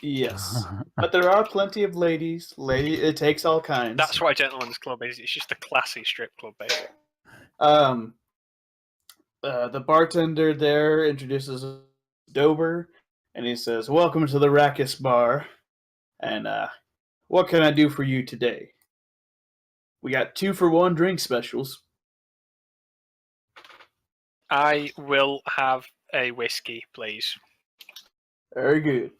Yes, but there are plenty of ladies. It takes all kinds. That's what a gentleman's club is. It's just a classy strip club, basically. The bartender there introduces Dober, and he says, "Welcome to the Rackus Bar, and what can I do for you today? We got 2-for-1 drink specials." I will have a whiskey, please. Very good.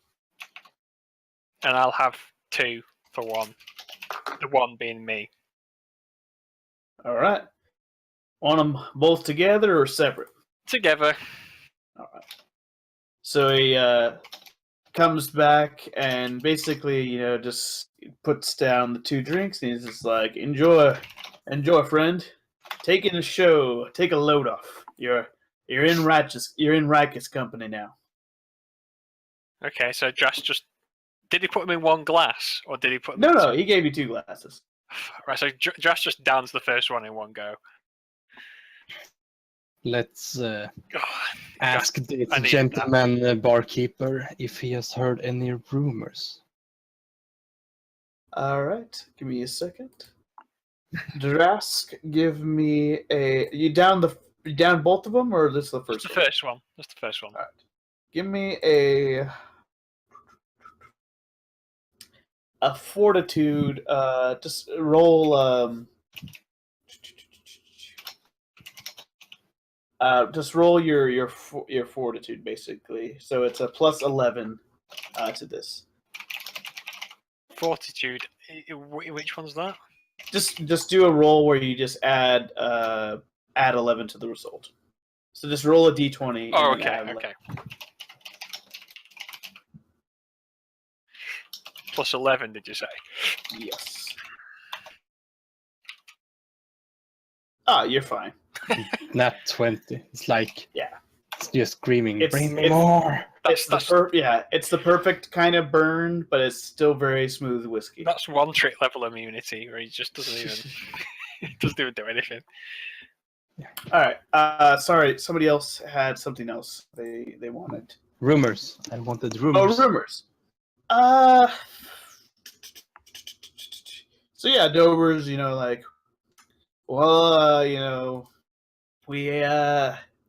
And I'll have 2 for 1. The 1 being me. All right. Want them both together or separate? Together. All right. So he comes back and basically, just puts down the 2 drinks, and he's just like, "Enjoy, friend. Take in the show. Take a load off. You're in Rackus company now." Okay, so just did he put them in 1 glass, or did he put them? No, he gave you 2 glasses. Right, so Josh just downs the first one in 1 go. Let's Oh, ask this I need gentleman barkeeper if he has heard any rumors. All right, give me a second. Drask, give me a. You down both of them, or this is the first? Just the first one. Just the first one. All right. Give me a fortitude. Just roll. Just roll your fortitude, basically. So it's a plus 11 to this. Fortitude. Which one's that? Just do a roll where you just add 11 to the result. So just roll a d20. Oh, okay. Plus 11, did you say? Yes. Ah, you're fine. Nat 20. It's like, yeah, it's just screaming, bring me it's more. It's the perfect kind of burn, but it's still very smooth whiskey. That's 1 trick level immunity, where he just doesn't even do anything. All right. Sorry, somebody else had something else they wanted. Rumors. I wanted rumors. Oh, rumors. So yeah, Dober's,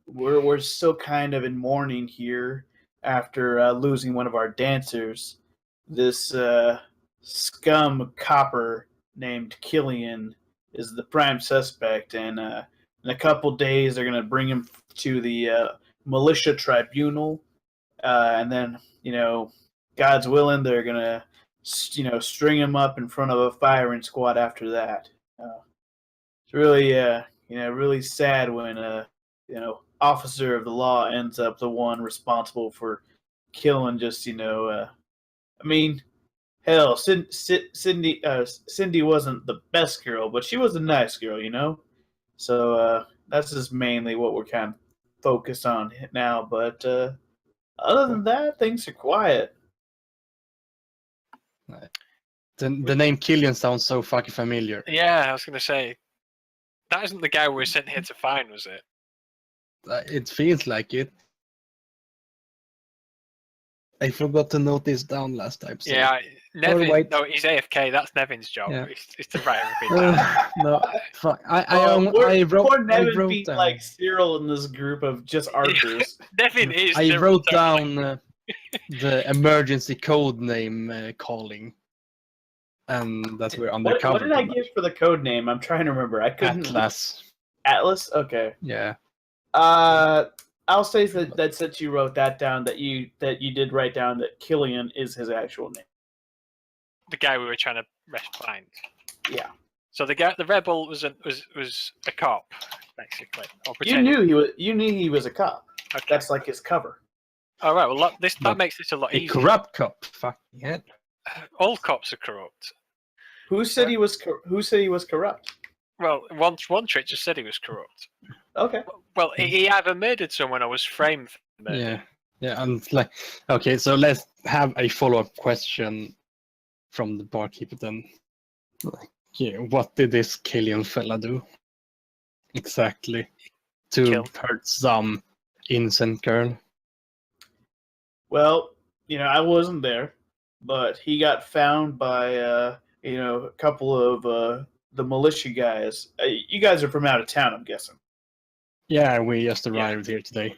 we're still kind of in mourning here after losing one of our dancers. This scum copper named Killian is the prime suspect, and in a couple days they're gonna bring him to the militia tribunal, and then God's willing, they're gonna string him up in front of a firing squad after that. It's really really sad when officer of the law ends up the one responsible for killing just hell, Cindy wasn't the best girl, but she was a nice girl, so that's just mainly what we're kind of focused on now. But other than that, things are quiet. The name Killian sounds so fucking familiar. Yeah, I was going to say, that isn't the guy we were sent here to find, was it? It feels like it. I forgot to note this down last time. So. Yeah, Nevin. wait. No, he's AFK. That's Nevin's job. Yeah. It's to write everything down. No, fuck. Poor Nevin wrote being down. like Cyril in this group of just archers. Nevin is. I wrote down the emergency code name calling, and that we're undercover. What did I give for the code name? I'm trying to remember. I couldn't. Atlas. Okay. Yeah. I'll say that since you wrote that down, that you did write down that Killian is his actual name. The guy we were trying to find. Yeah. So the rebel was a cop, basically. You knew he was a cop. Okay. That's like his cover. All right. Well, that makes this a lot easier. A corrupt cop. Fuck yeah. All cops are corrupt. Who said he was corrupt? Well, one trick just said he was corrupt. Okay. Well, he either murdered someone or was framed for murder. Yeah. And okay, so let's have a follow-up question from the barkeeper then. What did this Killian fella do? Exactly. to Kill. hurt some innocent girl. Well, I wasn't there, but he got found by a couple of the militia guys. You guys are from out of town, I'm guessing. Yeah, we just arrived here today.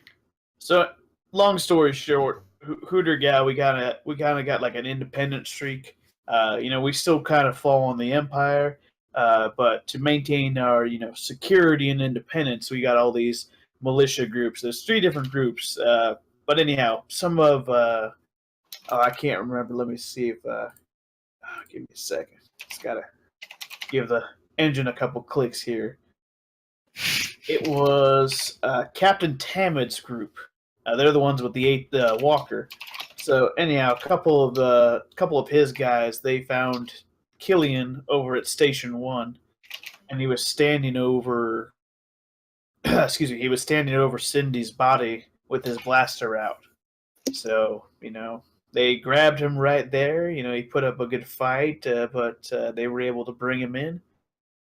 So, long story short, Hooter Gal, we kind of got like an independent streak. We still kind of fall on the Empire, but to maintain our security and independence, we got all these militia groups. There's 3 different groups. But anyhow, some of I can't remember. Let me see if give me a second. Just gotta give the engine a couple clicks here. It was Captain Tamid's group. They're the ones with the 8th walker. So anyhow, a couple of his guys, they found Killian over at Station 1, and he was standing over. Excuse me. He was standing over Cindy's body with his blaster out. So they grabbed him right there. He put up a good fight, but they were able to bring him in.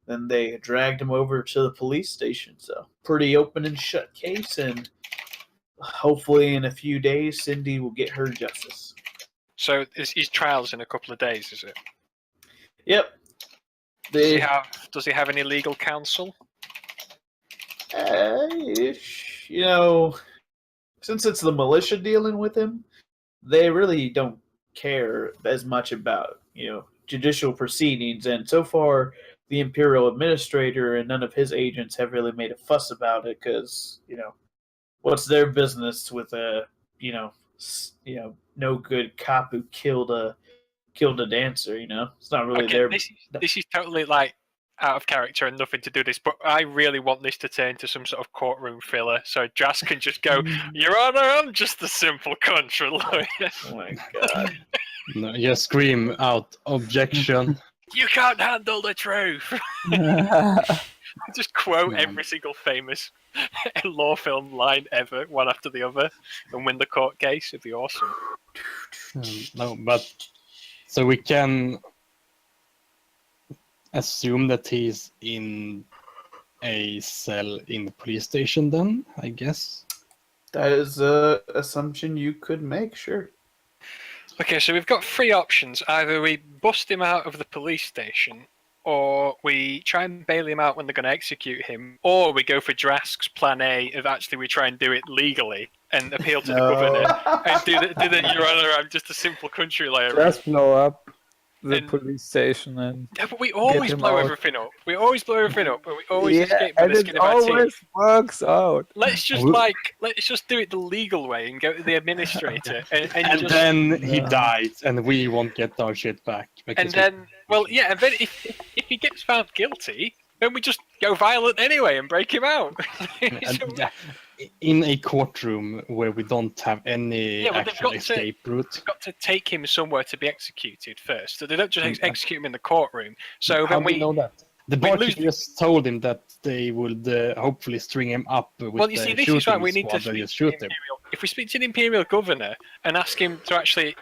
Then they dragged him over to the police station. So pretty open and shut case, and hopefully in a few days, Cindy will get her justice. So his trial's in a couple of days, is it? Yep. Does he have any legal counsel? Since it's the militia dealing with him, they really don't care as much about judicial proceedings, and so far the Imperial Administrator and none of his agents have really made a fuss about it, because what's their business with a no good cop who killed a dancer? It's not really their. This is totally like out of character and nothing to do with this, but I really want this to turn to some sort of courtroom filler, so Jas can just go, "Your Honor, I'm just a simple country lawyer." Oh my god! No, you scream out, "Objection!" You can't handle the truth. Just quote every single famous law film line ever, one after the other, and win the court case. It'd be awesome. No, but so we can assume that he's in a cell in the police station then, I guess. That is a assumption you could make, sure. Okay, so we've got 3 options. Either we bust him out of the police station, or we try and bail him out when they're going to execute him, or we go for Drask's plan A of actually we try and do it legally and appeal to the governor and do the Your Honor, I'm just a simple country lawyer. Just blow up the police station and yeah, but we always blow everything up. We always blow everything up, and we always escape and with the it skin of our always teeth. works out. Let's just do it the legal way and go to the administrator, and then he dies, and we won't get our shit back. And then if he gets found guilty, then we just go violent anyway and break him out. In a courtroom where we don't have any actual escape route. They've got to take him somewhere to be executed first. So they don't just execute him in the courtroom. So how then do we know that? The barkeep just told him that they would hopefully string him up with this is why we need to speak shoot him. If we speak to the Imperial Governor and ask him to actually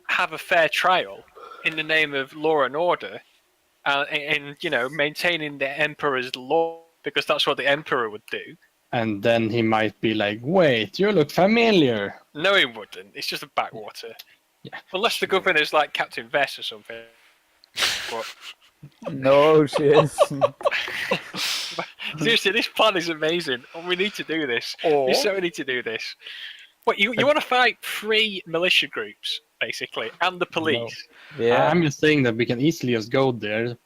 have a fair trial in the name of law and order, and maintaining the Emperor's law, because that's what the Emperor would do. And then he might be like, "Wait, you look familiar." No, he wouldn't. It's just a backwater. Yeah. Unless the governor's like Captain Vess or something. But No, she isn't. seriously, this plan is amazing. We need to do this. We so need to do this. What, you want to fight 3 militia groups, basically, and the police? No. Yeah. I'm just saying that we can easily just go there,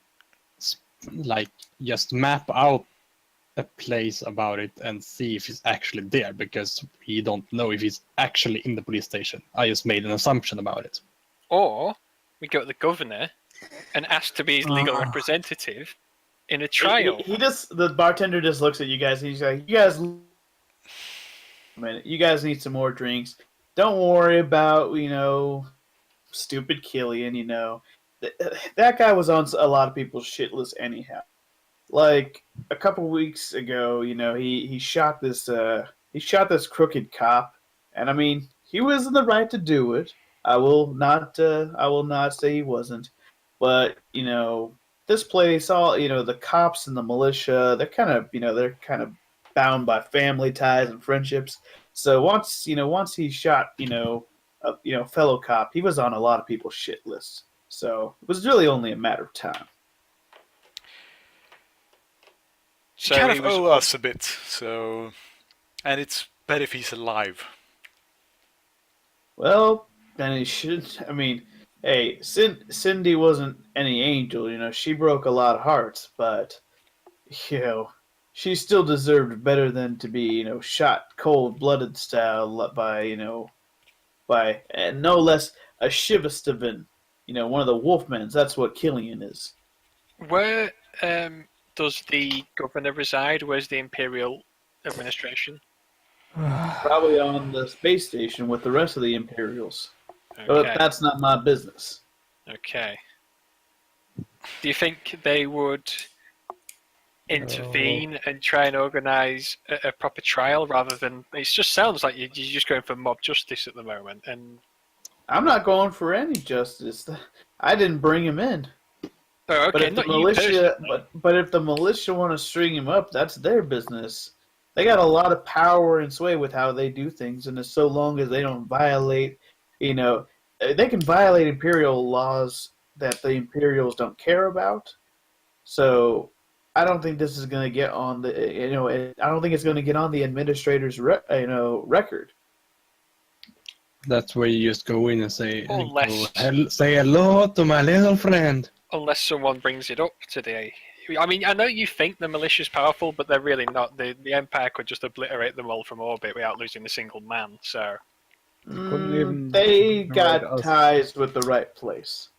just map out a place about it and see if he's actually there, because we don't know if he's actually in the police station. I just made an assumption about it. Or we go to the governor and ask to be his legal representative in a trial. The bartender just looks at you guys and he's like, you guys need some more drinks. Don't worry about, stupid Killian, That guy was on a lot of people's shit list anyhow. Like a couple weeks ago, he shot this crooked cop, and I mean, he was in the right to do it. I will not say he wasn't, but this place, all the cops and the militia, they're kind of bound by family ties and friendships. So once he shot a fellow cop, he was on a lot of people's shit lists. So it was really only a matter of time. So kind of owe us a bit. So, and it's better if he's alive. Well, then he should. I mean, hey, Cindy wasn't any angel. She broke a lot of hearts, but she still deserved better than to be shot cold-blooded style by and no less a Shivastavan, one of the Wolfmans. That's what Killian is. Where does the governor reside? Where's the Imperial administration? Probably on the space station with the rest of the Imperials. Okay. But that's not my business. Okay. Do you think they would intervene and try and organise a proper trial rather than... It just sounds like you're just going for mob justice at the moment. And I'm not going for any justice. I didn't bring him in. Oh, okay, but if not the you militia, personally. but if the militia want to string him up, that's their business. They got a lot of power and sway with how they do things, and as so long as they don't violate, they can violate Imperial laws that the Imperials don't care about. So I don't think this is going to get on the, I don't think it's going to get on the administrator's, record. That's where you just go in and say, Unless- say hello to my little friend. Unless someone brings it up today. I mean, I know you think the militia's powerful, but they're really not. The Empire could just obliterate them all from orbit without losing a single man, so... They got ties with the right place.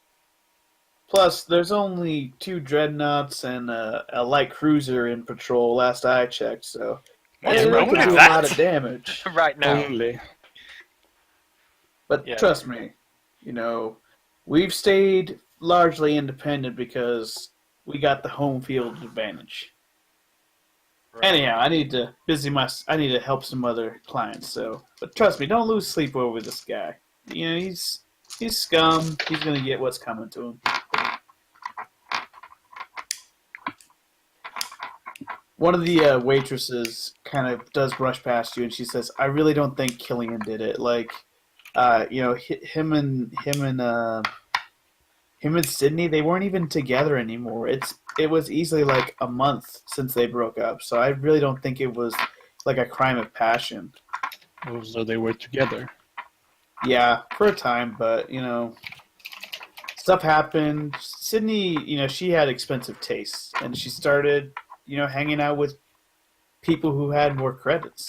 Plus, there's only 2 dreadnoughts and a light cruiser in patrol last I checked, so... What's they wrong can with do a that? lot of damage. Right now. Only. But Yeah. trust me, we've stayed largely independent because we got the home field advantage. Right. Anyhow, I need to help some other clients. But trust me, don't lose sleep over this guy. He's scum. He's gonna get what's coming to him. One of the waitresses kind of does brush past you, and she says, "I really don't think Killian did it. Like, him and Sydney, they weren't even together anymore. It was easily like a month since they broke up, so I really don't think it was like a crime of passion." Oh, so they were together. Yeah, for a time, but stuff happened. Sydney, she had expensive tastes, and she started, hanging out with people who had more credits.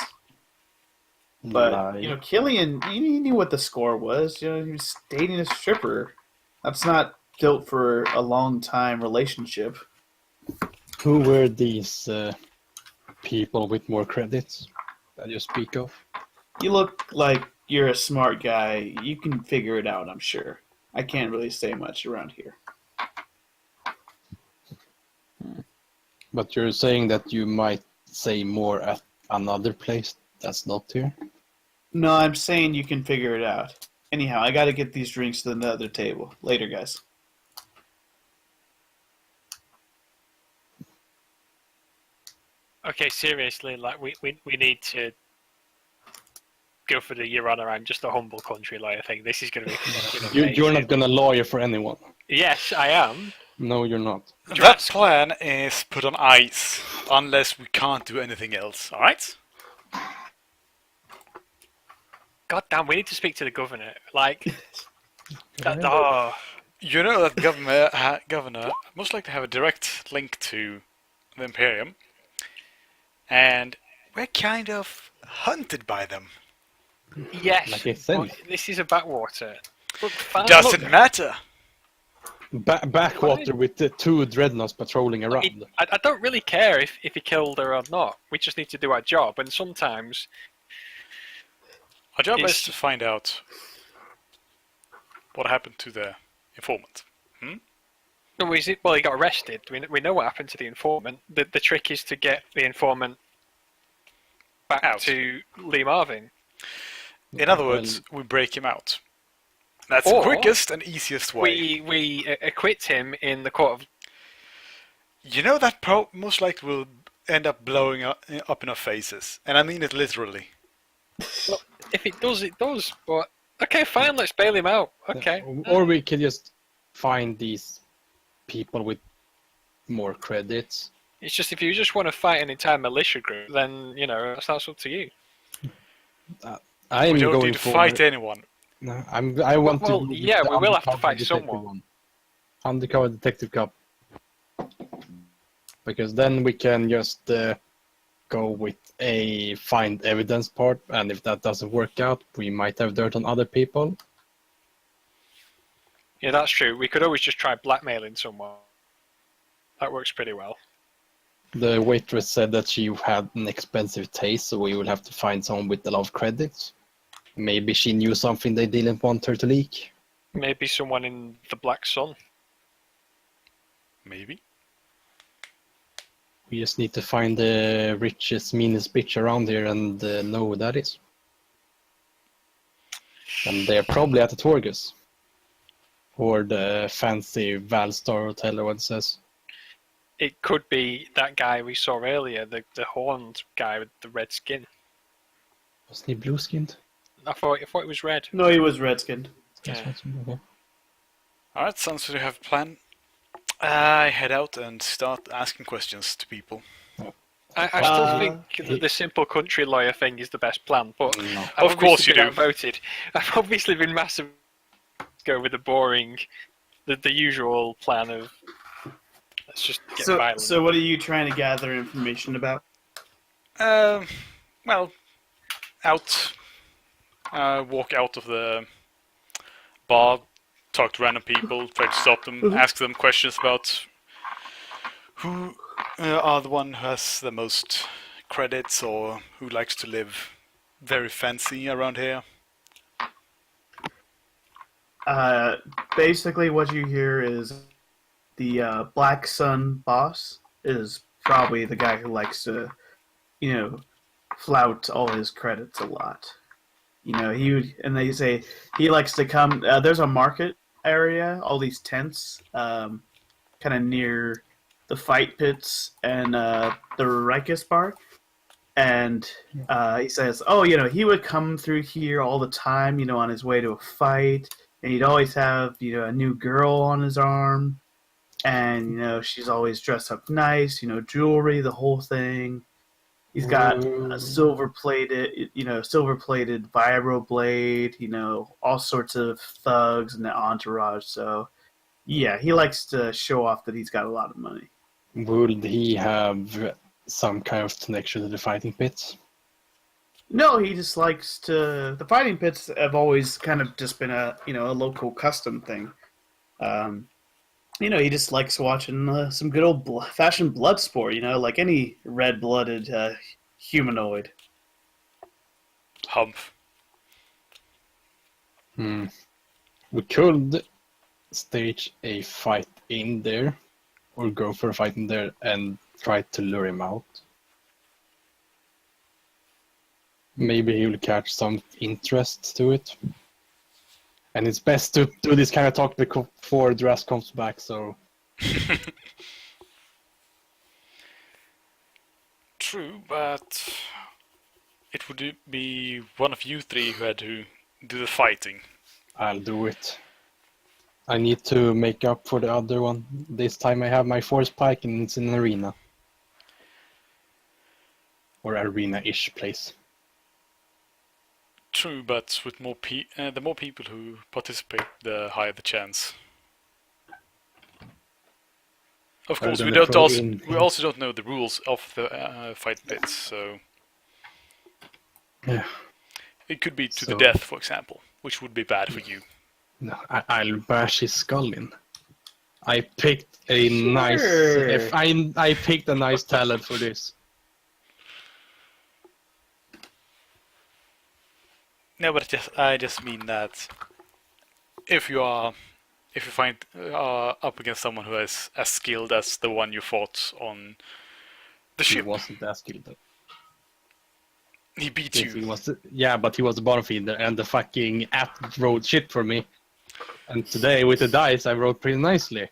But Killian, he knew what the score was. He was dating a stripper. That's not built for a long-time relationship. Who were these people with more credits that you speak of? You look like you're a smart guy. You can figure it out, I'm sure. I can't really say much around here. But you're saying that you might say more at another place that's not here? No, I'm saying you can figure it out. Anyhow, I gotta get these drinks to the other table. Later, guys. Okay, seriously, like we need to go for the Your Honor, I'm just a humble country lawyer thing. This is going to be fucking amazing. You're not going to lawyer for anyone. Yes, I am. No, you're not. That plan is put on ice unless we can't do anything else. All right? God damn, we need to speak to the governor. Like, You know that governor most likely have a direct link to the Imperium, and we're kind of hunted by them. yes. Like I said. But this is a backwater. Look, fine, Doesn't look, matter. Backwater with the 2 dreadnoughts patrolling around. I don't really care if he killed her or not. We just need to do our job, and sometimes Our job is It's- to find out what happened to the informant. no, he got arrested. We know what happened to the informant. The trick is to get the informant back Out. to Lee Marvin. In other words, we break him out. That's Or the quickest and easiest way. We acquit him in the court of... You know that most likely will end up blowing up in our faces. And I mean it literally. Well, if it does, it does. But okay, fine, let's bail him out. Okay. Or we could just find these people with more credits. It's just if you just want to fight an entire militia group, then that's up to you. I'm We don't going need to for... fight anyone. No, I want Well, to. yeah, we will have to fight Detective someone. one. Undercover Detective Cup. Because then we can just go with a find evidence part, and if that doesn't work out, we might have dirt on other people. Yeah, that's true. We could always just try blackmailing someone. That works pretty well. The waitress said that she had an expensive taste, so we will have to find someone with a lot of credits. Maybe she knew something they didn't want her to leak. Maybe someone in the Black Sun. Maybe. We just need to find the richest, meanest bitch around here and know who that is. And they're probably at the Torgus. Or the fancy Valstar Hotel or what it says. It could be that guy we saw earlier, the horned guy with the red skin. Wasn't he blue-skinned? I thought it was red. No, he was red-skinned. Yeah. Okay. Alright, sounds like we have a plan. I head out and start asking questions to people. I still think that the simple country lawyer thing is the best plan, but No. I've Of course obviously you been do. outvoted. I've obviously been massive. Go with the boring, the usual plan of let's just get violent. So what are you trying to gather information about? Well, walk out of the bar, talk to random people, try to stop them, ask them questions about who are the one who has the most credits or who likes to live very fancy around here. Basically, what you hear is the Black Sun boss is probably the guy who likes to, flout all his credits a lot. And they say he likes to come. There's a market area, all these tents, kind of near the fight pits and the Rikus bar. And he says, he would come through here all the time, on his way to a fight. And he'd always have, a new girl on his arm. And, she's always dressed up nice, jewelry, the whole thing. He's got a silver-plated vibro blade, all sorts of thugs and the entourage. So, yeah, he likes to show off that he's got a lot of money. Would he have some kind of connection to the fighting pits? No, he just likes to... The fighting pits have always kind of just been a local custom thing. He just likes watching some good old-fashioned blood sport, like any red-blooded humanoid. Hump. We could stage a fight in there, or go for a fight in there and try to lure him out. Maybe he will catch some interest to it. And it's best to do this kind of talk before Dras comes back, so... True, but it would be one of you three who had to do the fighting. I'll do it. I need to make up for the other one. This time I have my force pike and it's in an arena. Or arena-ish place. True, but with the more people who participate, the higher the chance. Of course, we also don't know the rules of the fight pits, so yeah, it could be to the death, for example, which would be bad for you. No, I'll bash his skull in. I picked a nice. I picked a nice talent for this. No, but I just mean that if you find up against someone who is as skilled as the one you fought on the ship, He wasn't that skilled though. He beat Yes, you. but he was a bottom feeder and the fucking app wrote shit for me. And today with the dice I wrote pretty nicely.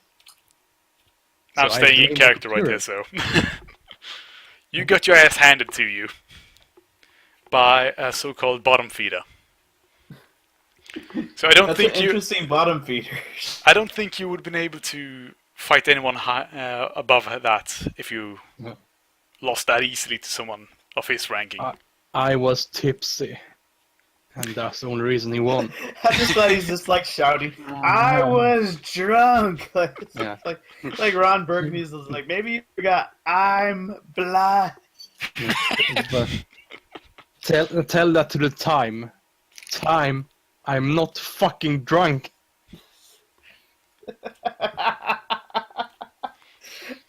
I'm So staying in blame character the right computer. here, so You got your ass handed to you by a so-called bottom feeder. So I don't That's think an interesting bottom feeder. I don't think you would have been able to fight anyone above that if you No. lost that easily to someone of his ranking. I was tipsy, and that's the only reason he won. I just thought he's just like shouting, "I was drunk!" Like, it's Yeah. like Ron Burgundy's like, maybe you forgot, I'm blind. But tell that to the time. Time, I'm not fucking drunk.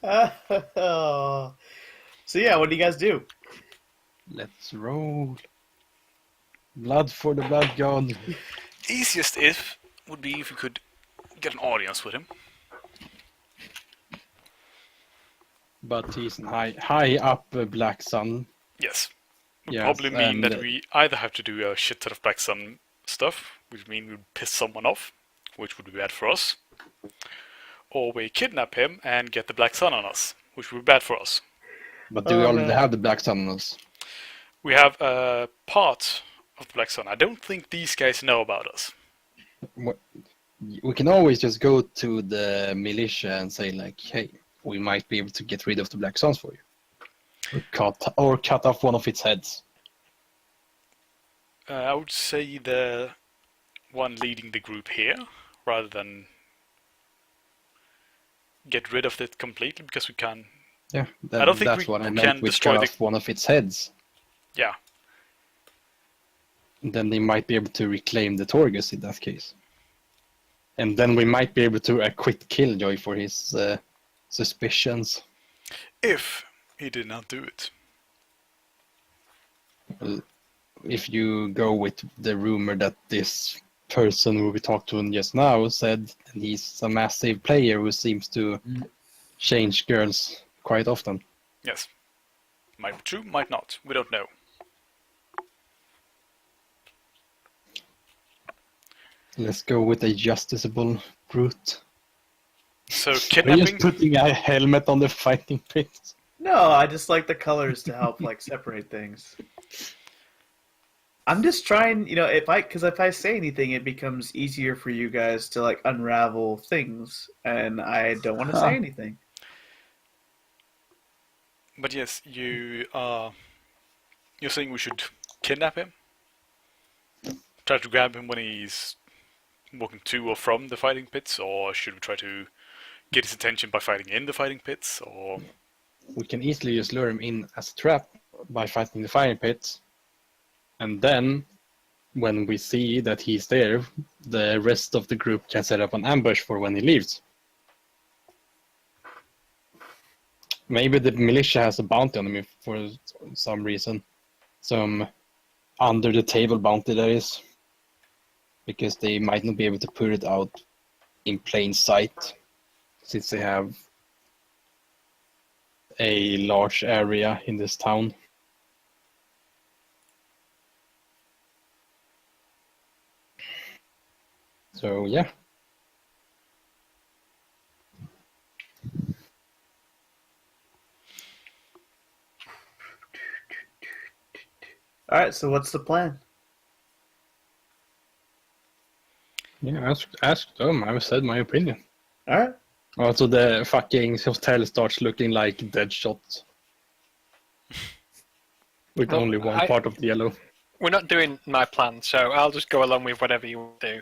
Oh. So yeah, what do you guys do? Let's roll. Blood for the blood god. Easiest if would be if you could get an audience with him. But he's in high up Black Sun. Yes. Would Yes, probably mean and- that we either have to do a shit ton of Black Sun stuff, which means we'd piss someone off, which would be bad for us, or we kidnap him and get the Black Sun on us, which would be bad for us. But do we already have the Black Sun on us? We have a part of the Black Sun. I don't think these guys know about us. We can always just go to the militia and say like, hey, we might be able to get rid of the Black Suns for you. Or cut off one of its heads. I would say the one leading the group here, rather than get rid of it completely, because we can. Yeah, I don't think that's we what I can meant with destroy cut the- off one of its heads. Yeah. Then they might be able to reclaim the Torgus in that case. And then we might be able to acquit Killjoy for his suspicions. If he did not do it. Well, if you go with the rumor that this person who we talked to just now said he's a massive player who seems to change girls quite often. Yes. Might be true, might not. We don't know. Let's go with a justiciable brute. So Are you just kidnapping. putting a helmet on the fighting pit? No, I just like the colors to help like separate things. I'm just trying, because if I say anything, it becomes easier for you guys to like unravel things, and I don't want to say anything. But yes, you're saying we should kidnap him? Try to grab him when he's walking to or from the fighting pits, or should we try to get his attention by fighting in the fighting pits, or... We can easily just lure him in as a trap by fighting the fighting pits. And then, when we see that he's there, the rest of the group can set up an ambush for when he leaves. Maybe the militia has a bounty on him for some reason. Some under-the-table bounty, that is. Because they might not be able to put it out in plain sight, since they have a large area in this town. So, yeah. All right, so what's the plan? Yeah, ask them. I've said my opinion. All right. Also, the fucking hotel starts looking like Deadshot. With Well, only one part of the yellow. We're not doing my plan, so I'll just go along with whatever you want to do.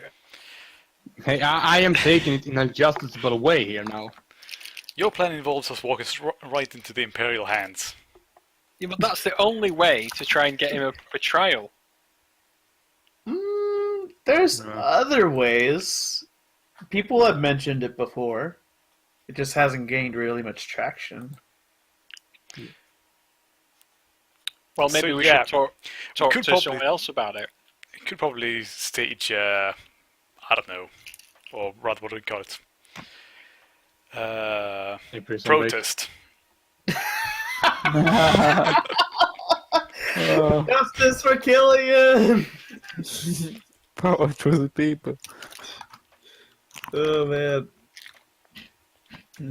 Hey, I am taking it in a justiciable way here now. Your plan involves us walking right into the Imperial hands. Yeah, but that's the only way to try and get him a trial. There's other ways. People have mentioned it before. It just hasn't gained really much traction. Well, maybe So, we yeah, should talk could to probably- someone else about it. You could probably stage, I don't know, or rather, what do we call it? A prison break. Protest. Justice for Killian! Power to the people. Oh man.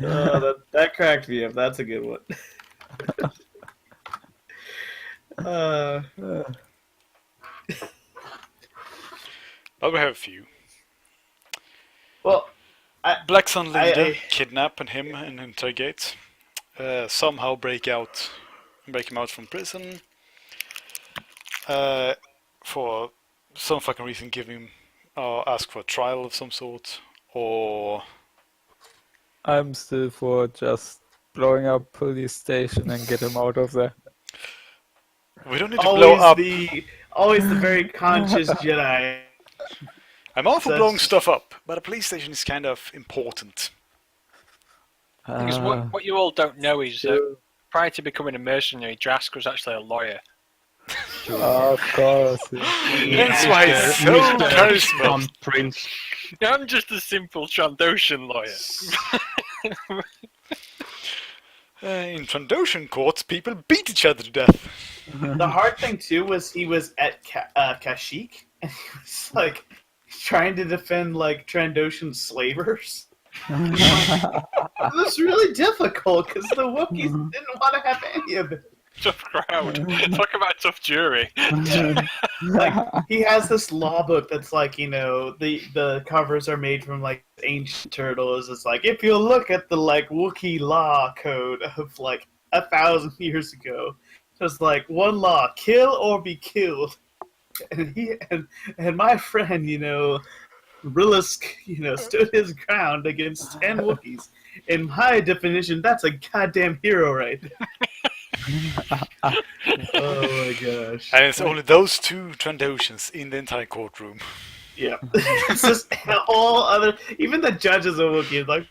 Oh, that cracked me up. That's a good one. But we have a few. Well, Black Sun Linde kidnap him and interrogate. Somehow break him out from prison. For some fucking reason, ask for a trial of some sort, or I'm still for just blowing up police station and get him out of there. we don't need to blow up. Always the very conscious Jedi. I'm all for blowing stuff up, but a police station is kind of important. Because what you all don't know is prior to becoming a mercenary, Drask was actually a lawyer. Of course. That's why it's so charismatic. Prince. I'm just a simple Trandoshan lawyer. In Trandoshan courts, people beat each other to death. The hard thing too was he was at Kashyyyk, and he was like trying to defend like Trandoshan slavers. It was really difficult because the Wookiees didn't want to have any of it. Tough crowd. Talk about a tough jury. Like he has this law book that's like, you know, the covers are made from like ancient turtles. It's like if you look at the like Wookiee law code of like 1,000 years ago, it's like one law: kill or be killed. And my friend, you know, Rillisk, you know, stood his ground against 10 Wookiees. In my definition, that's a goddamn hero right there. Oh my gosh. And it's only those two Trandoshans in the entire courtroom. Yeah. It's just all other, even the judge is a Wookiee. Like,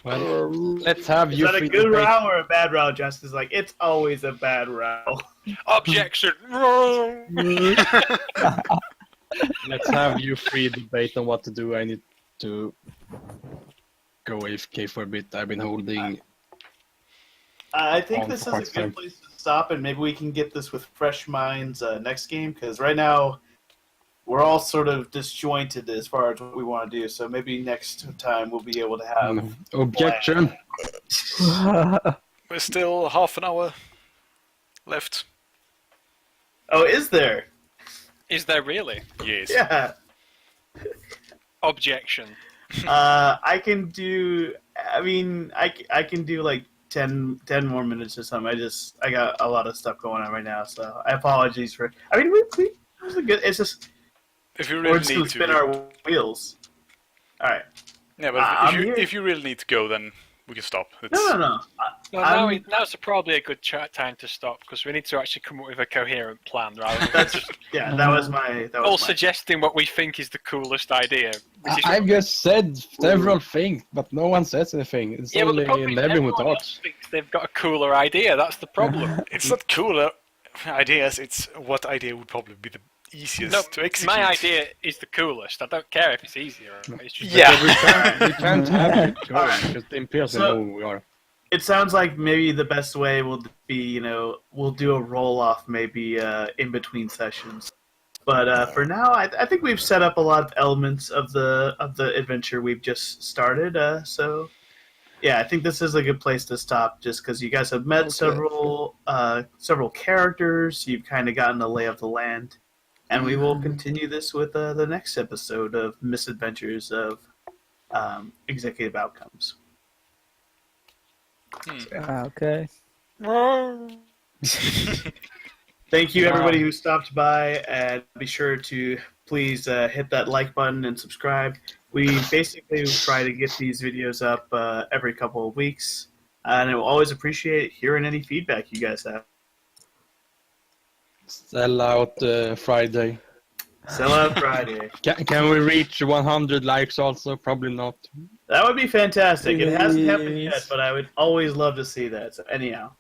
Well, let's have is you that a free good debate. row or a bad row? Justice like, it's always a bad row. Objection. Let's have you free debate on what to do. I need to go AFK for a bit. I've been holding. I think On this is for a quite some time. good place to stop, and maybe we can get this with fresh minds next game, because right now we're all sort of disjointed as far as what we want to do. So maybe next time we'll be able to have Objection. We're still half an hour left. Oh, is there? Is there really? Yes. Yeah. Objection. I can do. I mean, I can do like 10 more minutes or something. I got a lot of stuff going on right now, so I apologies for. I mean, we it was a good. It's just If you we're really just need gonna to. spin our wheels. All right. Yeah, but I'm here. if you really need to go, then we can stop. It's, No. Well, now's probably a good time to stop because we need to actually come up with a coherent plan rather than just Yeah, that was my. That all was my. suggesting what we think is the coolest idea. Which is I've just said several things, but no one says anything. It's yeah, but the only problem is Levin who everyone else talks. thinks they've got a cooler idea. That's the problem. It's not cooler ideas. It's what idea would probably be the easiest No, to execute. my idea is the coolest. I don't care if it's easier. It's just Yeah. We can't have it going Alright. because the Imperials So- know who we are. It sounds like maybe the best way will be, you know, we'll do a roll off maybe in between sessions. But for now, I think we've set up a lot of elements of the adventure we've just started. So yeah, I think this is a good place to stop, just because you guys have met several characters. You've kind of gotten a lay of the land, and we will continue this with the next episode of Misadventures of Executive Outcomes. Okay. Thank you, everybody who stopped by, and be sure to please hit that like button and subscribe. We basically try to get these videos up every couple of weeks, and I will always appreciate hearing any feedback you guys have. Sell out Friday. Sell out Friday. Can we reach 100 likes also? Probably not. That would be fantastic. It hasn't happened yet, Please. but I would always love to see that. So anyhow,